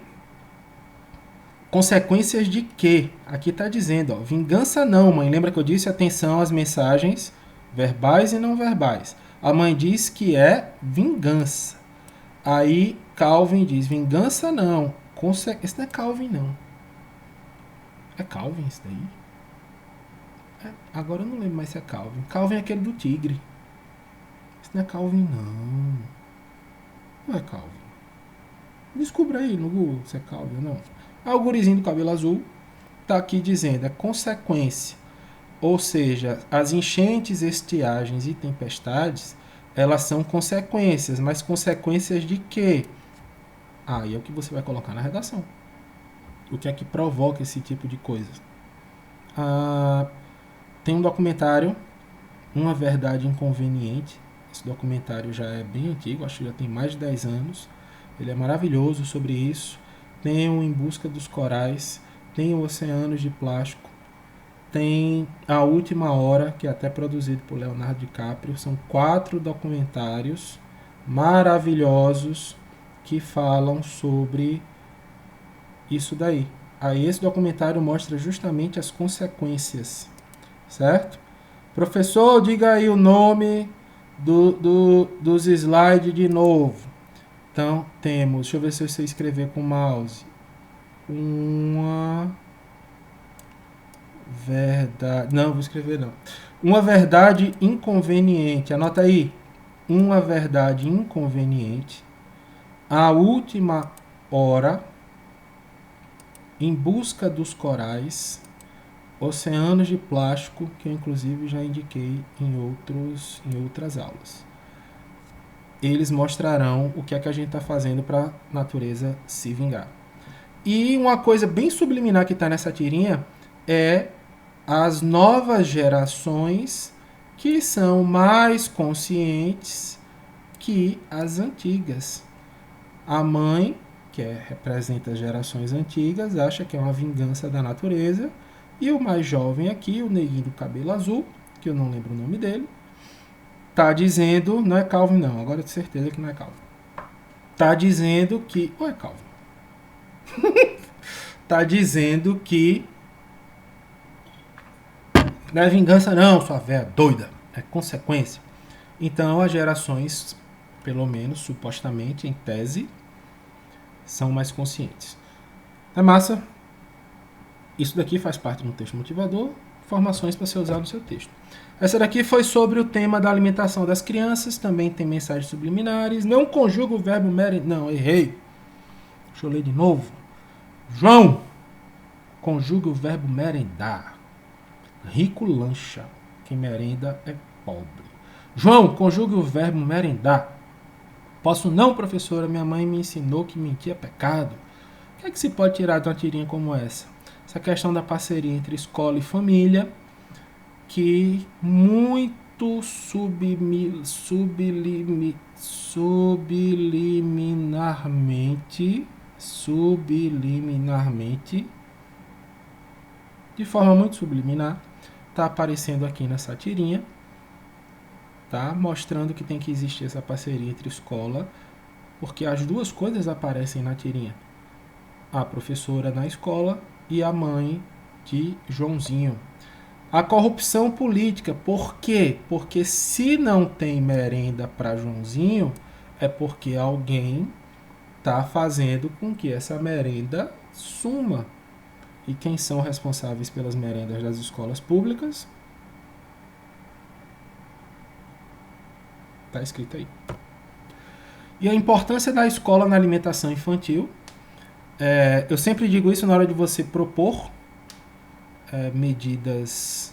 consequências de quê? Aqui está dizendo, vingança não, mãe. Lembra que eu disse atenção às mensagens verbais e não verbais. A mãe diz que é vingança. Aí Calvin diz, vingança não. Esse não é Calvin, não. É Calvin isso daí? Agora eu não lembro mais se é Calvin. Calvin é aquele do tigre. Isso não é Calvin, não. Não é Calvin. Descubra aí no Google se é Calvin ou não. O gurizinho do cabelo azul está aqui dizendo, é consequência. Ou seja, as enchentes, estiagens e tempestades, elas são consequências. Mas consequências de quê? Aí é o que você vai colocar na redação. O que é que provoca esse tipo de coisa? Tem um documentário, Uma Verdade Inconveniente. Esse documentário já é bem antigo, acho que já tem mais de 10 anos. Ele é maravilhoso sobre isso. Tem o Em Busca dos Corais, tem o Oceanos de Plástico. tem A Última Hora, que é até produzido por Leonardo DiCaprio. São 4 documentários maravilhosos que falam sobre isso daí. Aí esse documentário mostra justamente as consequências, certo? Professor, diga aí o nome dos slides de novo. Então, temos, deixa eu ver se eu sei escrever com o mouse. Uma verdade, não, vou escrever não. Uma verdade inconveniente, anota aí. Uma verdade inconveniente. A Última Hora. Em Busca dos Corais. Oceanos de Plástico, que eu inclusive já indiquei em outras aulas. Eles mostrarão o que é que a gente está fazendo para a natureza se vingar. E uma coisa bem subliminar que está nessa tirinha é as novas gerações que são mais conscientes que as antigas. A mãe, que representa as gerações antigas, acha que é uma vingança da natureza. E o mais jovem aqui, o neguinho do cabelo azul, que eu não lembro o nome dele, tá dizendo, não é Calvin não, agora de certeza que não é Calvin. Tá dizendo que, ou é Calvin? Tá dizendo que não é vingança não, sua velha doida, é consequência. Então as gerações, pelo menos supostamente, em tese, são mais conscientes. É massa. Isso daqui faz parte de um texto motivador, informações para ser usado no seu texto. Essa daqui foi sobre o tema da alimentação das crianças, também tem mensagens subliminares. Não conjuga o verbo merendar. Não, errei. Deixa eu ler de novo. João, conjuga o verbo merendar. Rico lancha, quem merenda é pobre. João, conjuga o verbo merendar. Posso não, professora, minha mãe me ensinou que mentir é pecado. O que é que se pode tirar de uma tirinha como essa? Essa questão da parceria entre escola e família, que muito subliminarmente, de forma muito subliminar, está aparecendo aqui nessa tirinha, tá? Mostrando que tem que existir essa parceria entre escola, porque as duas coisas aparecem na tirinha. A professora na escola e a mãe de Joãozinho. A corrupção política, por quê? Porque se não tem merenda para Joãozinho, é porque alguém está fazendo com que essa merenda suma. E quem são responsáveis pelas merendas das escolas públicas? Está escrito aí. E a importância da escola na alimentação infantil. Eu sempre digo isso na hora de você propor medidas,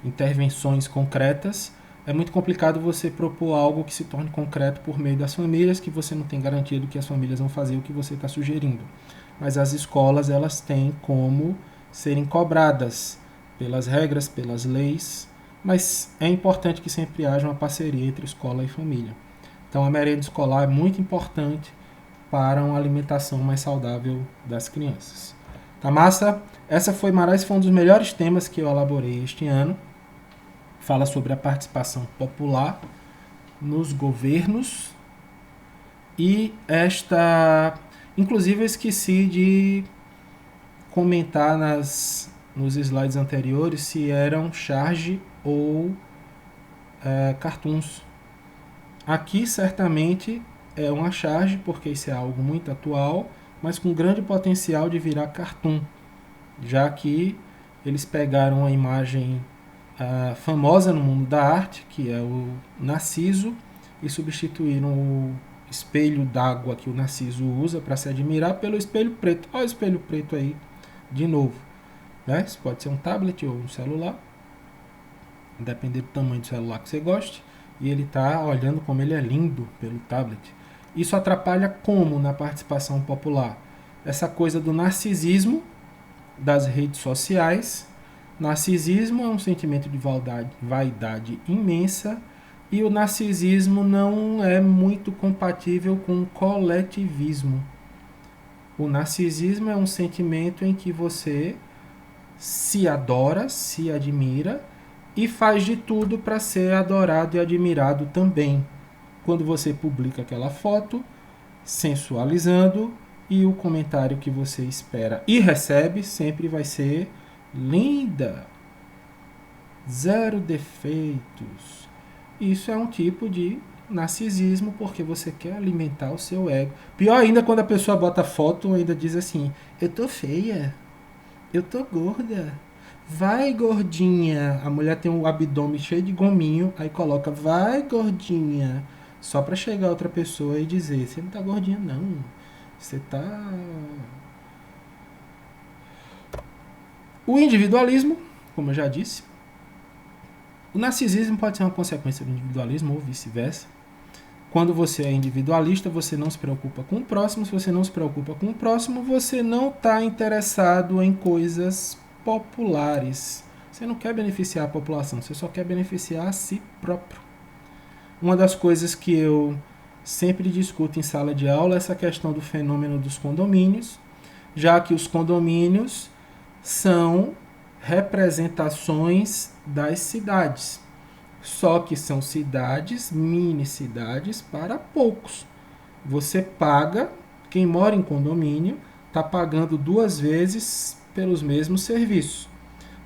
intervenções concretas. É muito complicado você propor algo que se torne concreto por meio das famílias, que você não tem garantia do que as famílias vão fazer o que você está sugerindo. Mas as escolas, elas têm como serem cobradas pelas regras, pelas leis, mas é importante que sempre haja uma parceria entre escola e família. Então a merenda escolar é muito importante para uma alimentação mais saudável das crianças. Tá massa? Esse foi um dos melhores temas que eu elaborei este ano. Fala sobre a participação popular nos governos. E inclusive eu esqueci de comentar nos slides anteriores se eram charge ou cartoons. Aqui certamente é uma charge, porque isso é algo muito atual, mas com grande potencial de virar cartoon, já que eles pegaram a imagem famosa no mundo da arte, que é o Narciso, e substituíram o espelho d'água que o Narciso usa para se admirar pelo espelho preto. Olha o espelho preto aí, de novo. Né? Isso pode ser um tablet ou um celular, dependendo do tamanho do celular que você goste. E ele está olhando como ele é lindo pelo tablet. Isso atrapalha como na participação popular? Essa coisa do narcisismo das redes sociais. Narcisismo é um sentimento de vaidade imensa, e o narcisismo não é muito compatível com o coletivismo. O narcisismo é um sentimento em que você se adora, se admira e faz de tudo para ser adorado e admirado também. Quando você publica aquela foto, sensualizando, e o comentário que você espera e recebe sempre vai ser linda, zero defeitos. Isso é um tipo de narcisismo, porque você quer alimentar o seu ego. Pior ainda quando a pessoa bota foto e ainda diz assim: eu tô feia, eu tô gorda, vai gordinha. A mulher tem um abdômen cheio de gominho, aí coloca vai gordinha, só pra chegar outra pessoa e dizer: você não tá gordinha não, você tá... O individualismo, como eu já disse, o narcisismo pode ser uma consequência do individualismo ou vice-versa. Quando você é individualista, você não se preocupa com o próximo. Se você não se preocupa com o próximo, você não está interessado em coisas populares. Você não quer beneficiar a população, você só quer beneficiar a si próprio. Uma das coisas que eu sempre discuto em sala de aula é essa questão do fenômeno dos condomínios, já que os condomínios são representações das cidades. Só que são cidades, mini cidades para poucos. Você paga, quem mora em condomínio está pagando 2 vezes pelos mesmos serviços.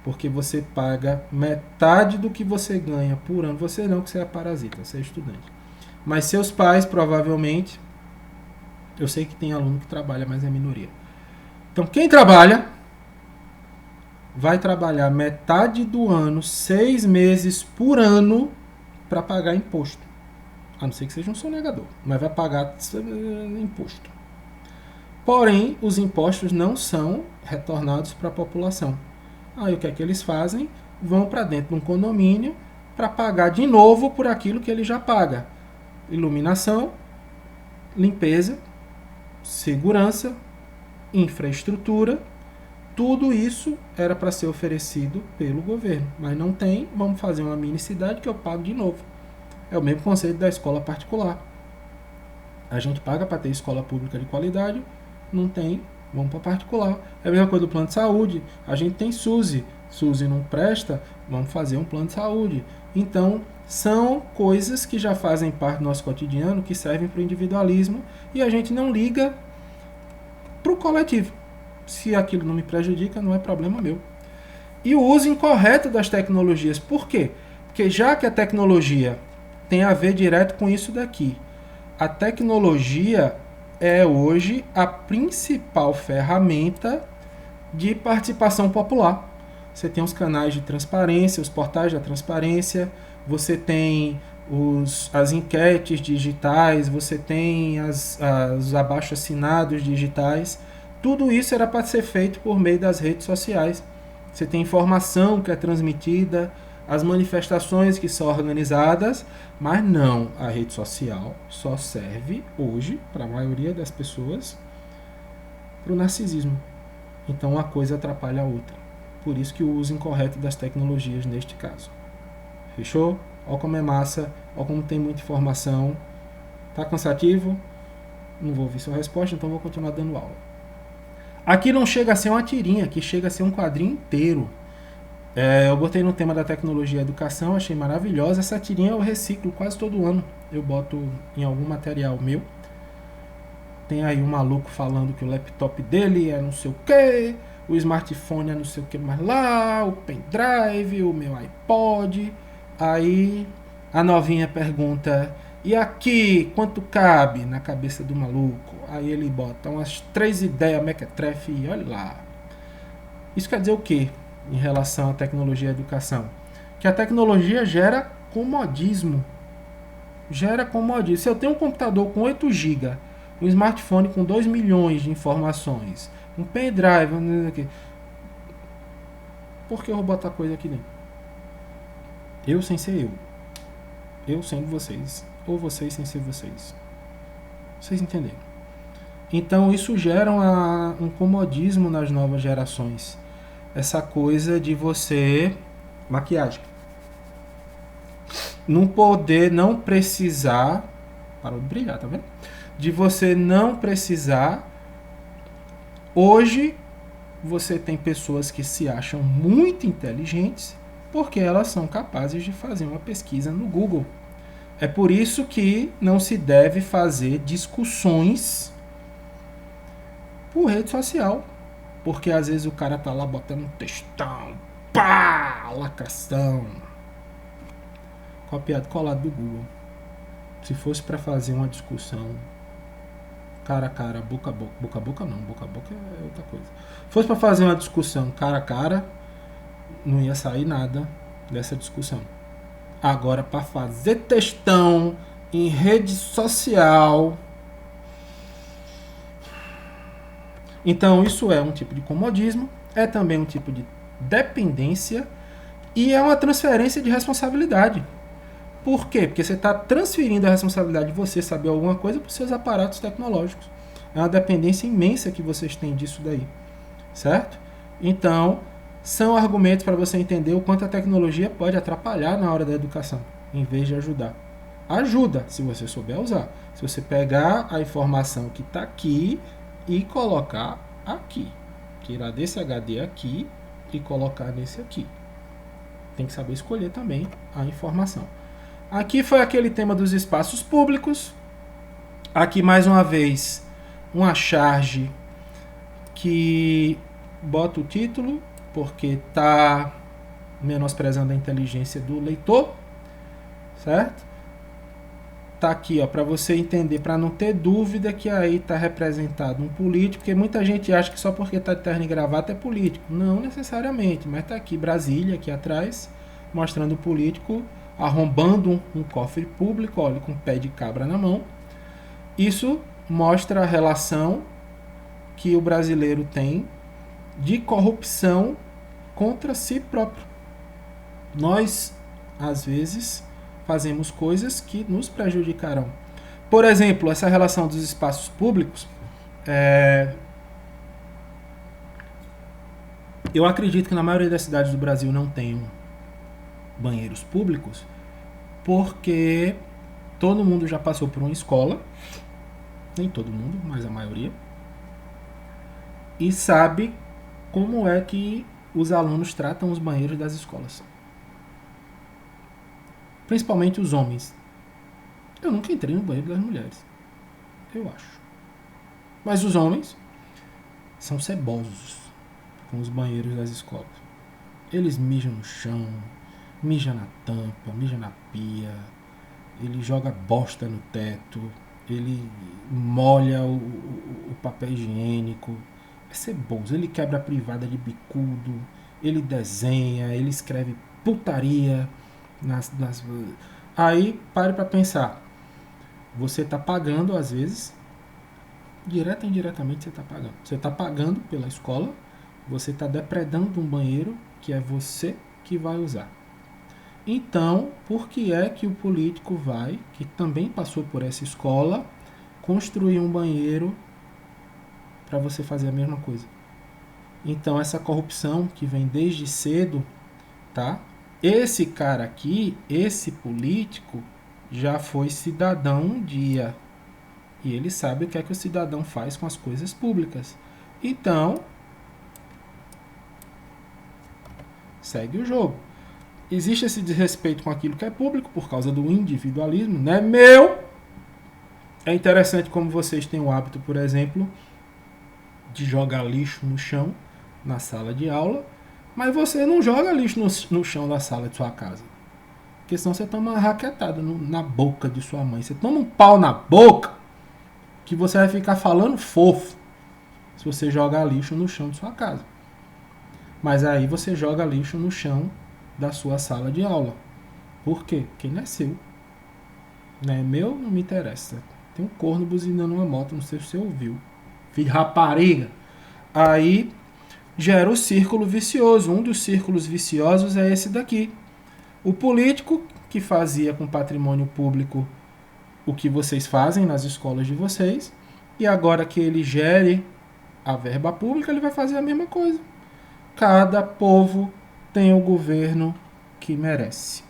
Porque você paga metade do que você ganha por ano. Você não, que você é parasita, você é estudante. Mas seus pais, provavelmente, eu sei que tem aluno que trabalha, mas é minoria. Então, quem trabalha vai trabalhar metade do ano, 6 meses por ano, para pagar imposto. A não ser que seja um sonegador, mas vai pagar imposto. Porém, os impostos não são retornados para a população. Aí o que é que eles fazem? Vão para dentro de um condomínio para pagar de novo por aquilo que ele já paga. Iluminação, limpeza, segurança, infraestrutura. Tudo isso era para ser oferecido pelo governo, mas não tem, vamos fazer uma mini cidade que eu pago de novo. É o mesmo conceito da escola particular. A gente paga para ter escola pública de qualidade, não tem, vamos para particular. É a mesma coisa do plano de saúde. A gente tem SUSE, SUSE não presta, vamos fazer um plano de saúde. Então, são coisas que já fazem parte do nosso cotidiano, que servem para o individualismo, e a gente não liga para o coletivo. Se aquilo não me prejudica, não é problema meu. E o uso incorreto das tecnologias. Por quê? Porque já que a tecnologia tem a ver direto com isso daqui, a tecnologia é hoje a principal ferramenta de participação popular. Você tem os canais de transparência, os portais da transparência, você tem as enquetes digitais, você tem os abaixo-assinados digitais. Tudo isso era para ser feito por meio das redes sociais. Você tem informação que é transmitida, as manifestações que são organizadas, mas não, a rede social só serve hoje, para a maioria das pessoas, para o narcisismo. Então uma coisa atrapalha a outra. Por isso que o uso incorreto das tecnologias neste caso. Fechou? Olha como é massa, olha como tem muita informação. Tá cansativo? Não vou ouvir sua resposta, então vou continuar dando aula. Aqui não chega a ser uma tirinha, aqui chega a ser um quadrinho inteiro. Eu botei no tema da tecnologia e educação, achei maravilhosa. Essa tirinha eu reciclo quase todo ano. Eu boto em algum material meu. Tem aí um maluco falando que o laptop dele é não sei o que, o smartphone é não sei o que mais lá, o pendrive, o meu iPod. Aí a novinha pergunta: e aqui, quanto cabe na cabeça do maluco? Aí ele bota umas 3 ideias mequetrefe e olha lá. Isso quer dizer o quê em relação à tecnologia e à educação? Que a tecnologia gera comodismo. Gera comodismo. Se eu tenho um computador com 8 GB, um smartphone com 2 milhões de informações, um pendrive, por que eu vou botar coisa aqui dentro? Eu sem ser eu. Eu sendo vocês. Ou vocês sem ser vocês. Vocês entenderam? Então isso gera um comodismo nas novas gerações. Essa coisa de você... Maquiagem. Não poder, não precisar... Parou de brilhar, tá vendo? De você não precisar... Hoje, você tem pessoas que se acham muito inteligentes porque elas são capazes de fazer uma pesquisa no Google. É por isso que não se deve fazer discussões por rede social. Porque às vezes o cara tá lá botando um textão, pá, lacração, copiado colado do Google. Se fosse para fazer uma discussão cara a cara, boca a boca, boca a boca não, boca a boca é outra coisa. Se fosse para fazer uma discussão cara a cara, não ia sair nada dessa discussão. Agora, para fazer textão em rede social, então isso é um tipo de comodismo, é também um tipo de dependência e é uma transferência de responsabilidade. Por quê? Porque você está transferindo a responsabilidade de você saber alguma coisa para os seus aparatos tecnológicos. É uma dependência imensa que vocês têm disso daí, certo? Então, são argumentos para você entender o quanto a tecnologia pode atrapalhar na hora da educação, em vez de ajudar. Ajuda, se você souber usar. Se você pegar a informação que está aqui e colocar aqui. Tirar desse HD aqui e colocar nesse aqui. Tem que saber escolher também a informação. Aqui foi aquele tema dos espaços públicos. Aqui, mais uma vez, uma charge que bota o título, porque está menosprezando a inteligência do leitor, certo? Tá aqui, ó, para você entender, para não ter dúvida que aí está representado um político, porque muita gente acha que só porque está de terno e gravata é político. Não necessariamente, mas está aqui Brasília, aqui atrás, mostrando o político arrombando um cofre público, olha, com um pé de cabra na mão. Isso mostra a relação que o brasileiro tem de corrupção contra si próprio. Nós, às vezes, fazemos coisas que nos prejudicarão. Por exemplo, essa relação dos espaços públicos, eu acredito que na maioria das cidades do Brasil não tenham banheiros públicos, porque todo mundo já passou por uma escola, nem todo mundo, mas a maioria, e sabe como é que os alunos tratam os banheiros das escolas. Principalmente os homens. Eu nunca entrei no banheiro das mulheres, eu acho. Mas os homens são cebosos com os banheiros das escolas. Eles mijam no chão, mijam na tampa, mijam na pia, ele joga bosta no teto, ele molha o papel higiênico. É ceboso, ele quebra a privada de bicudo, ele desenha, ele escreve putaria nas... Aí pare para pensar. Você está pagando, às vezes, direta ou indiretamente você está pagando. Você está pagando pela escola, você está depredando um banheiro que é você que vai usar. Então, por que é que o político vai, que também passou por essa escola, construir um banheiro para você fazer a mesma coisa? Então, essa corrupção que vem desde cedo, tá? Esse cara aqui, esse político, já foi cidadão um dia. E ele sabe o que é que o cidadão faz com as coisas públicas. Então, segue o jogo. Existe esse desrespeito com aquilo que é público por causa do individualismo, não é meu. É interessante como vocês têm o hábito, por exemplo, de jogar lixo no chão na sala de aula, mas você não joga lixo no chão da sala de sua casa. Porque senão você toma uma raquetada na boca de sua mãe. Você toma um pau na boca que você vai ficar falando fofo se você jogar lixo no chão de sua casa. Mas aí você joga lixo no chão da sua sala de aula. Por quê? Porque não é seu. Não é meu, não me interessa. Tem um corno buzinando uma moto, não sei se você ouviu. Filho de rapariga. Aí gera o círculo vicioso. Um dos círculos viciosos é esse daqui. O político que fazia com patrimônio público o que vocês fazem nas escolas de vocês, e agora que ele gere a verba pública, ele vai fazer a mesma coisa. Cada povo tem o governo que merece.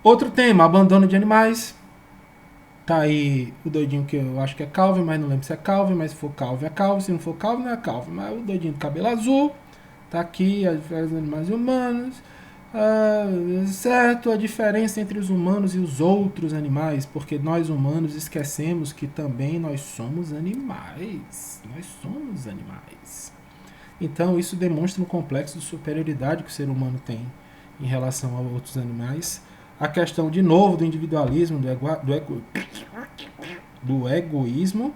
Outro tema, abandono de animais. Tá aí o doidinho que eu acho que é Calvin, mas não lembro se é Calvin, mas se for Calvin é Calvin, se não for Calvin não é Calvin. Mas o doidinho do cabelo azul, tá aqui as diferenças dos animais e humanos. Certo, a diferença entre os humanos e os outros animais, porque nós humanos esquecemos que também nós somos animais. Nós somos animais. Então isso demonstra um complexo de superioridade que o ser humano tem em relação a outros animais. A questão, de novo, do individualismo, do egoísmo.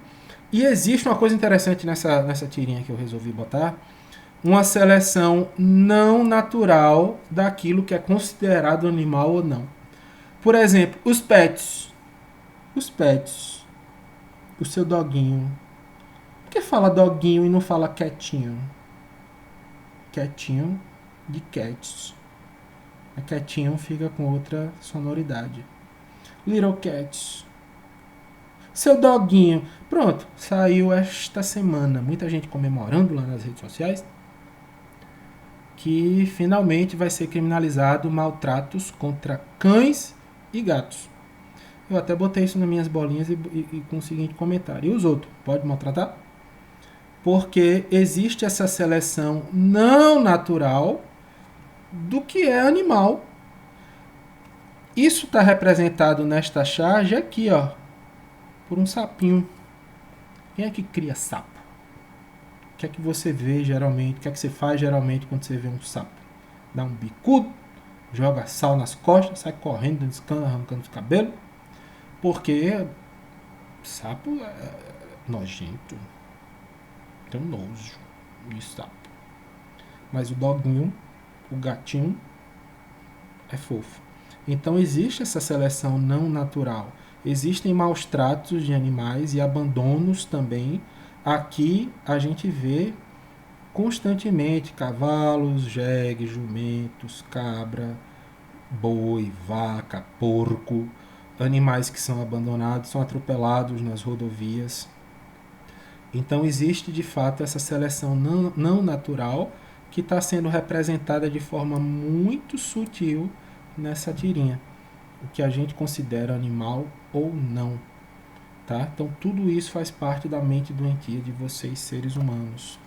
E existe uma coisa interessante nessa tirinha que eu resolvi botar, uma seleção não natural daquilo que é considerado animal ou não. Por exemplo, os pets. Os pets. O seu doguinho. Por que fala doguinho e não fala quietinho? Quietinho de cats. A quietinho fica com outra sonoridade. Little cats. Seu doguinho. Pronto, saiu esta semana. Muita gente comemorando lá nas redes sociais que finalmente vai ser criminalizado maltratos contra cães e gatos. Eu até botei isso nas minhas bolinhas e com o seguinte comentário. E os outros? Pode maltratar? Porque existe essa seleção não natural do que é animal. Isso está representado nesta charge aqui, ó, por um sapinho. Quem é que cria sapo? O que é que você vê geralmente? O que é que você faz geralmente quando você vê um sapo? Dá um bicudo, joga sal nas costas, sai correndo, descando, arrancando os cabelos. Porque sapo é nojento. Tem um nojo de sapo. Mas o doguinho, o gatinho, é fofo. Então existe essa seleção não natural. Existem maus tratos de animais e abandonos também. Aqui a gente vê constantemente cavalos, jegue, jumentos, cabra, boi, vaca, porco, animais que são abandonados, são atropelados nas rodovias. Então existe de fato essa seleção não natural que está sendo representada de forma muito sutil nessa tirinha. O que a gente considera animal ou não. Tá? Então tudo isso faz parte da mente doentia de vocês, seres humanos.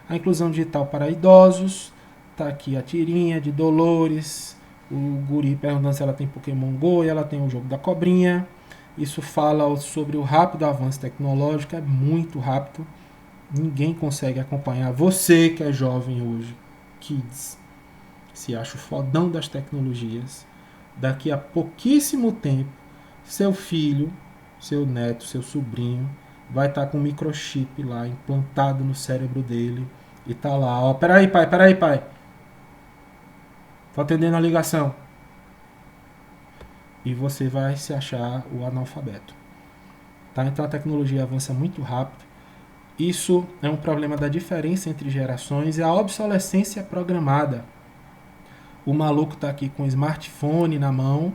A inclusão digital para idosos, tá aqui a tirinha de Dolores, o guri perguntando se ela tem Pokémon Go e ela tem o jogo da cobrinha. Isso fala sobre o rápido avanço tecnológico, é muito rápido. Ninguém consegue acompanhar. Você que é jovem hoje, kids, se acha o fodão das tecnologias, daqui a pouquíssimo tempo, seu filho, seu neto, seu sobrinho, vai estar com um microchip lá implantado no cérebro dele e tá lá, ó, peraí pai, tô atendendo a ligação. E você vai se achar o analfabeto. Tá? Então a tecnologia avança muito rápido. Isso é um problema da diferença entre gerações e a obsolescência programada. O maluco tá aqui com o smartphone na mão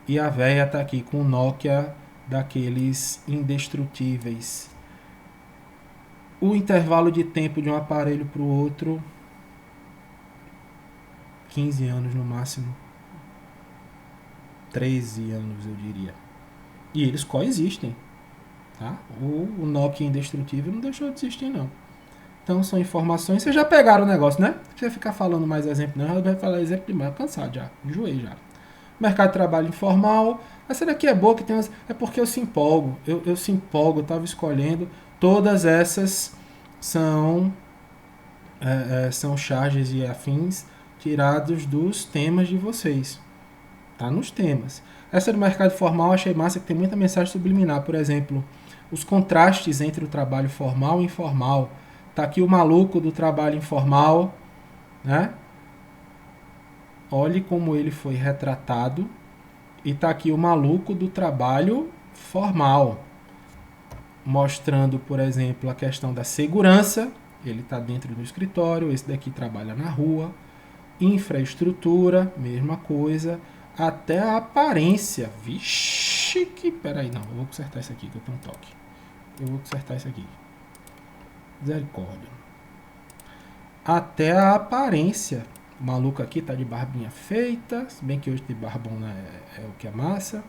e a véia tá aqui com o Nokia daqueles indestrutíveis. O intervalo de tempo de um aparelho para o outro, 15 anos no máximo. 13 anos, eu diria. E eles coexistem. Tá? O Nokia indestrutível não deixou de existir, não. Então são informações. Vocês já pegaram o negócio, né? Não precisa ficar falando mais exemplo, não. Eu vou falar exemplo demais. Cansado já. Enjoei já. Mercado de trabalho informal. Essa daqui é boa, que tem umas... É porque eu se empolgo. Eu se empolgo, eu estava escolhendo. Todas essas são charges e afins tirados dos temas de vocês. Tá nos temas. Essa do mercado formal eu achei massa, que tem muita mensagem subliminar. Por exemplo, os contrastes entre o trabalho formal e informal. Tá aqui o maluco do trabalho informal, né? Olhe como ele foi retratado. E tá aqui o maluco do trabalho formal, mostrando, por exemplo, a questão da segurança. Ele está dentro do escritório, esse daqui trabalha na rua. Infraestrutura, mesma coisa. Até a aparência. Vixe, que... Peraí, não. Eu vou consertar isso aqui, que eu tenho um toque. Eu vou consertar isso aqui. Misericórdia. Até a aparência. O maluco aqui tá de barbinha feita. Se bem que hoje de barbona é o que é massa.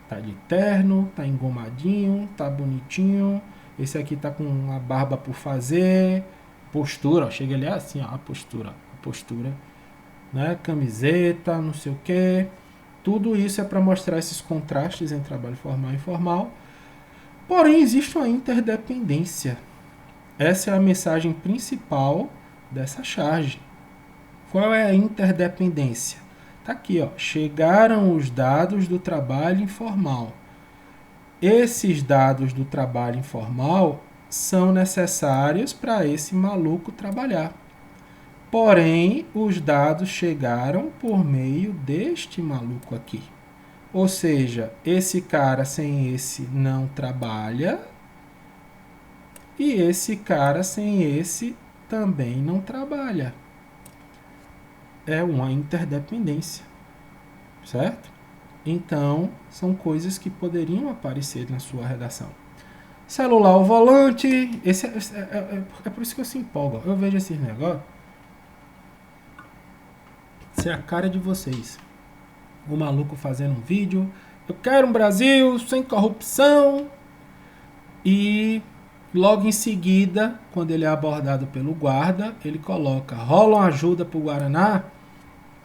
Tá de terno, tá engomadinho, tá bonitinho. Esse aqui tá com a barba por fazer. Postura, ó, chega ali assim, ó, a postura, né? Camiseta, não sei o que. Tudo isso é para mostrar esses contrastes entre trabalho formal e informal. Porém, existe uma interdependência. Essa é a mensagem principal dessa charge. Qual é a interdependência? Tá aqui, ó. Chegaram os dados do trabalho informal. Esses dados do trabalho informal são necessários para esse maluco trabalhar. Porém, os dados chegaram por meio deste maluco aqui. Ou seja, esse cara sem esse não trabalha e esse cara sem esse também não trabalha. É uma interdependência, certo? Então, são coisas que poderiam aparecer na sua redação. Celular ao volante, é por isso que eu se empolgo. Eu vejo esses negócios. Isso é a cara de vocês. O maluco fazendo um vídeo. Eu quero um Brasil sem corrupção. E logo em seguida, quando ele é abordado pelo guarda, ele coloca: rola uma ajuda pro Guaraná.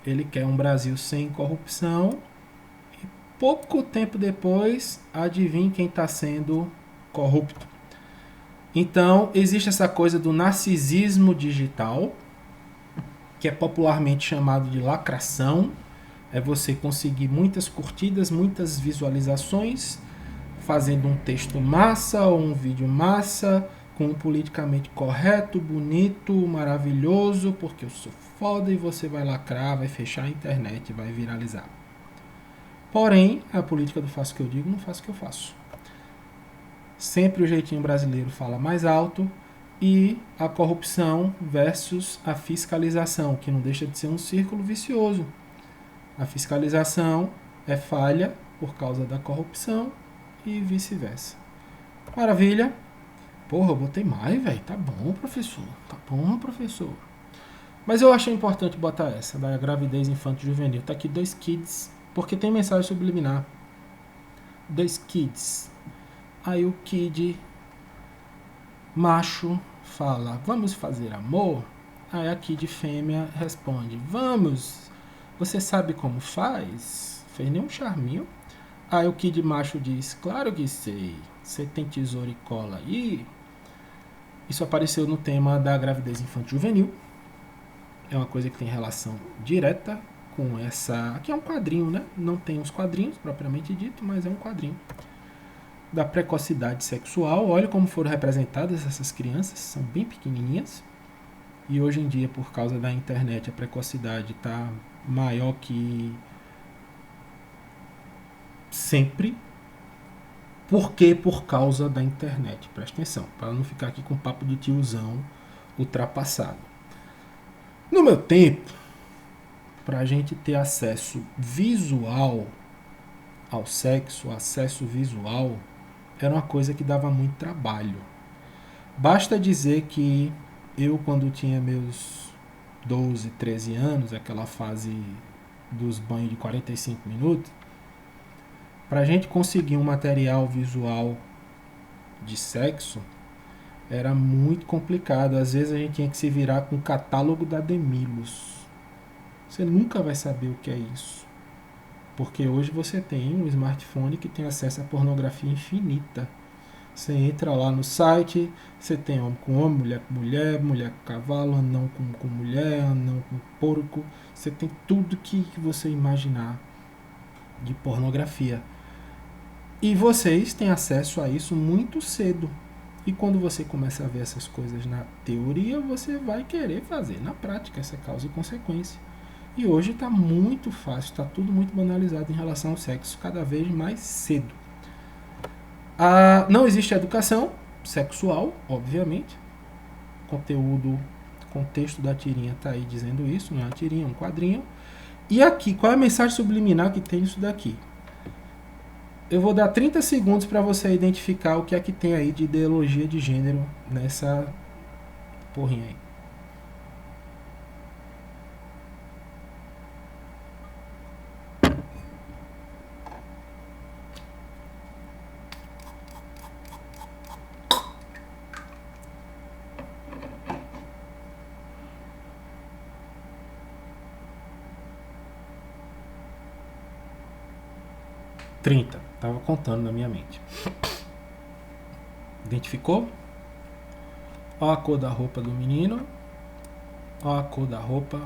Ele quer um Brasil sem corrupção. E pouco tempo depois, adivinha quem está sendo corrupto. Então, existe essa coisa do narcisismo digital, que é popularmente chamado de lacração. É você conseguir muitas curtidas, muitas visualizações, fazendo um texto massa ou um vídeo massa, com um politicamente correto, bonito, maravilhoso, porque eu sou foda, e você vai lacrar, vai fechar a internet, vai viralizar. Porém, a política do faço o que eu digo, não faço o que eu faço. Sempre o jeitinho brasileiro fala mais alto, e a corrupção versus a fiscalização, que não deixa de ser um círculo vicioso. A fiscalização é falha por causa da corrupção e vice-versa. Maravilha. Porra, eu botei mais, velho. Tá bom, professor. Tá bom, professor. Mas eu achei importante botar essa, da gravidez infanto-juvenil. Tá aqui 2 kids, porque tem mensagem subliminar. 2 kids. Aí o kid macho fala: vamos fazer amor? Aí a kid fêmea responde: vamos. Você sabe como faz? Fez nem um charminho. Aí o kid macho diz: claro que sei. Você tem tesoura e cola aí? Isso apareceu no tema da gravidez infanto-juvenil. É uma coisa que tem relação direta com essa... Aqui é um quadrinho, né? Não tem os quadrinhos propriamente dito, mas é um quadrinho. Da precocidade sexual. Olha como foram representadas essas crianças. São bem pequenininhas. E hoje em dia, por causa da internet, a precocidade está maior que sempre. Por quê? Por causa da internet. Presta atenção, para não ficar aqui com o papo do tiozão ultrapassado. No meu tempo, para a gente ter acesso visual ao sexo, acesso visual, era uma coisa que dava muito trabalho. Basta dizer que eu, quando tinha meus 12, 13 anos, aquela fase dos banhos de 45 minutos, para a gente conseguir um material visual de sexo, era muito complicado. Às vezes a gente tinha que se virar com o catálogo da Demilos. Você nunca vai saber o que é isso. Porque hoje você tem um smartphone que tem acesso à pornografia infinita. Você entra lá no site, você tem homem com homem, mulher com mulher, mulher com cavalo, anão com mulher, anão com porco. Você tem tudo que você imaginar de pornografia. E vocês têm acesso a isso muito cedo. E quando você começa a ver essas coisas na teoria, você vai querer fazer na prática essa causa e consequência. E hoje está muito fácil, está tudo muito banalizado em relação ao sexo, cada vez mais cedo. Não existe educação sexual, obviamente. Conteúdo, contexto da tirinha está aí dizendo isso, não é uma tirinha, é um quadrinho. E aqui, qual é a mensagem subliminar que tem isso daqui? Eu vou dar 30 segundos para você identificar o que é que tem aí de ideologia de gênero nessa porrinha aí. 30. Tava contando na minha mente. Identificou? Ó a cor da roupa do menino. Ó a cor da roupa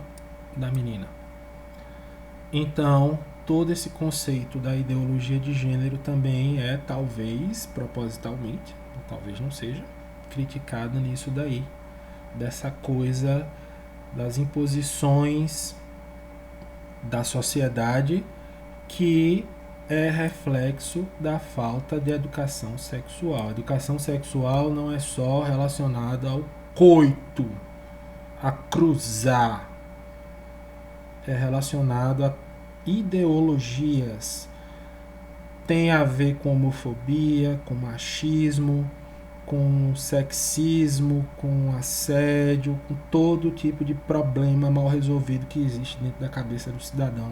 da menina. Então, todo esse conceito da ideologia de gênero também é, talvez, propositalmente, ou talvez não seja, criticado nisso daí. Dessa coisa das imposições da sociedade que é reflexo da falta de educação sexual. A educação sexual não é só relacionada ao coito, a cruzar. É relacionado a ideologias. Tem a ver com homofobia, com machismo, com sexismo, com assédio, com todo tipo de problema mal resolvido que existe dentro da cabeça do cidadão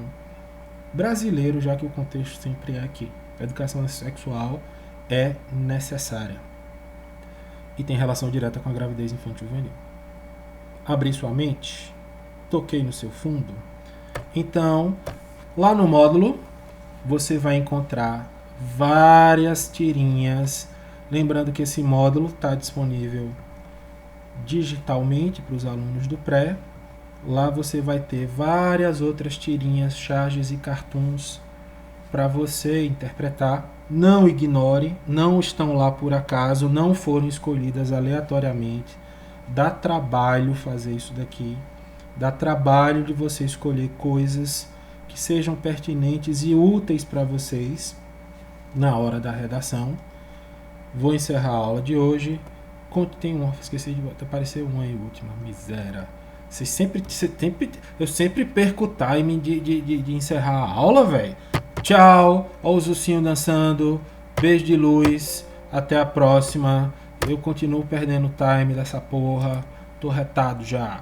brasileiro, já que o contexto sempre é aqui. A educação sexual é necessária e tem relação direta com a gravidez infantil juvenil. Abri sua mente? Toquei no seu fundo? Então, lá no módulo, você vai encontrar várias tirinhas. Lembrando que esse módulo está disponível digitalmente para os alunos do pré. Lá você vai ter várias outras tirinhas, charges e cartoons para você interpretar. Não ignore, não estão lá por acaso, não foram escolhidas aleatoriamente. Dá trabalho fazer isso daqui. Dá trabalho de você escolher coisas que sejam pertinentes e úteis para vocês na hora da redação. Vou encerrar a aula de hoje. Tem uma, esqueci de aparecer uma aí, última, miséria. Eu sempre perco o time de encerrar a aula, velho. Tchau, ó os ursinhos dançando, beijo de luz, até a próxima. Eu continuo perdendo o time dessa porra, tô retado já.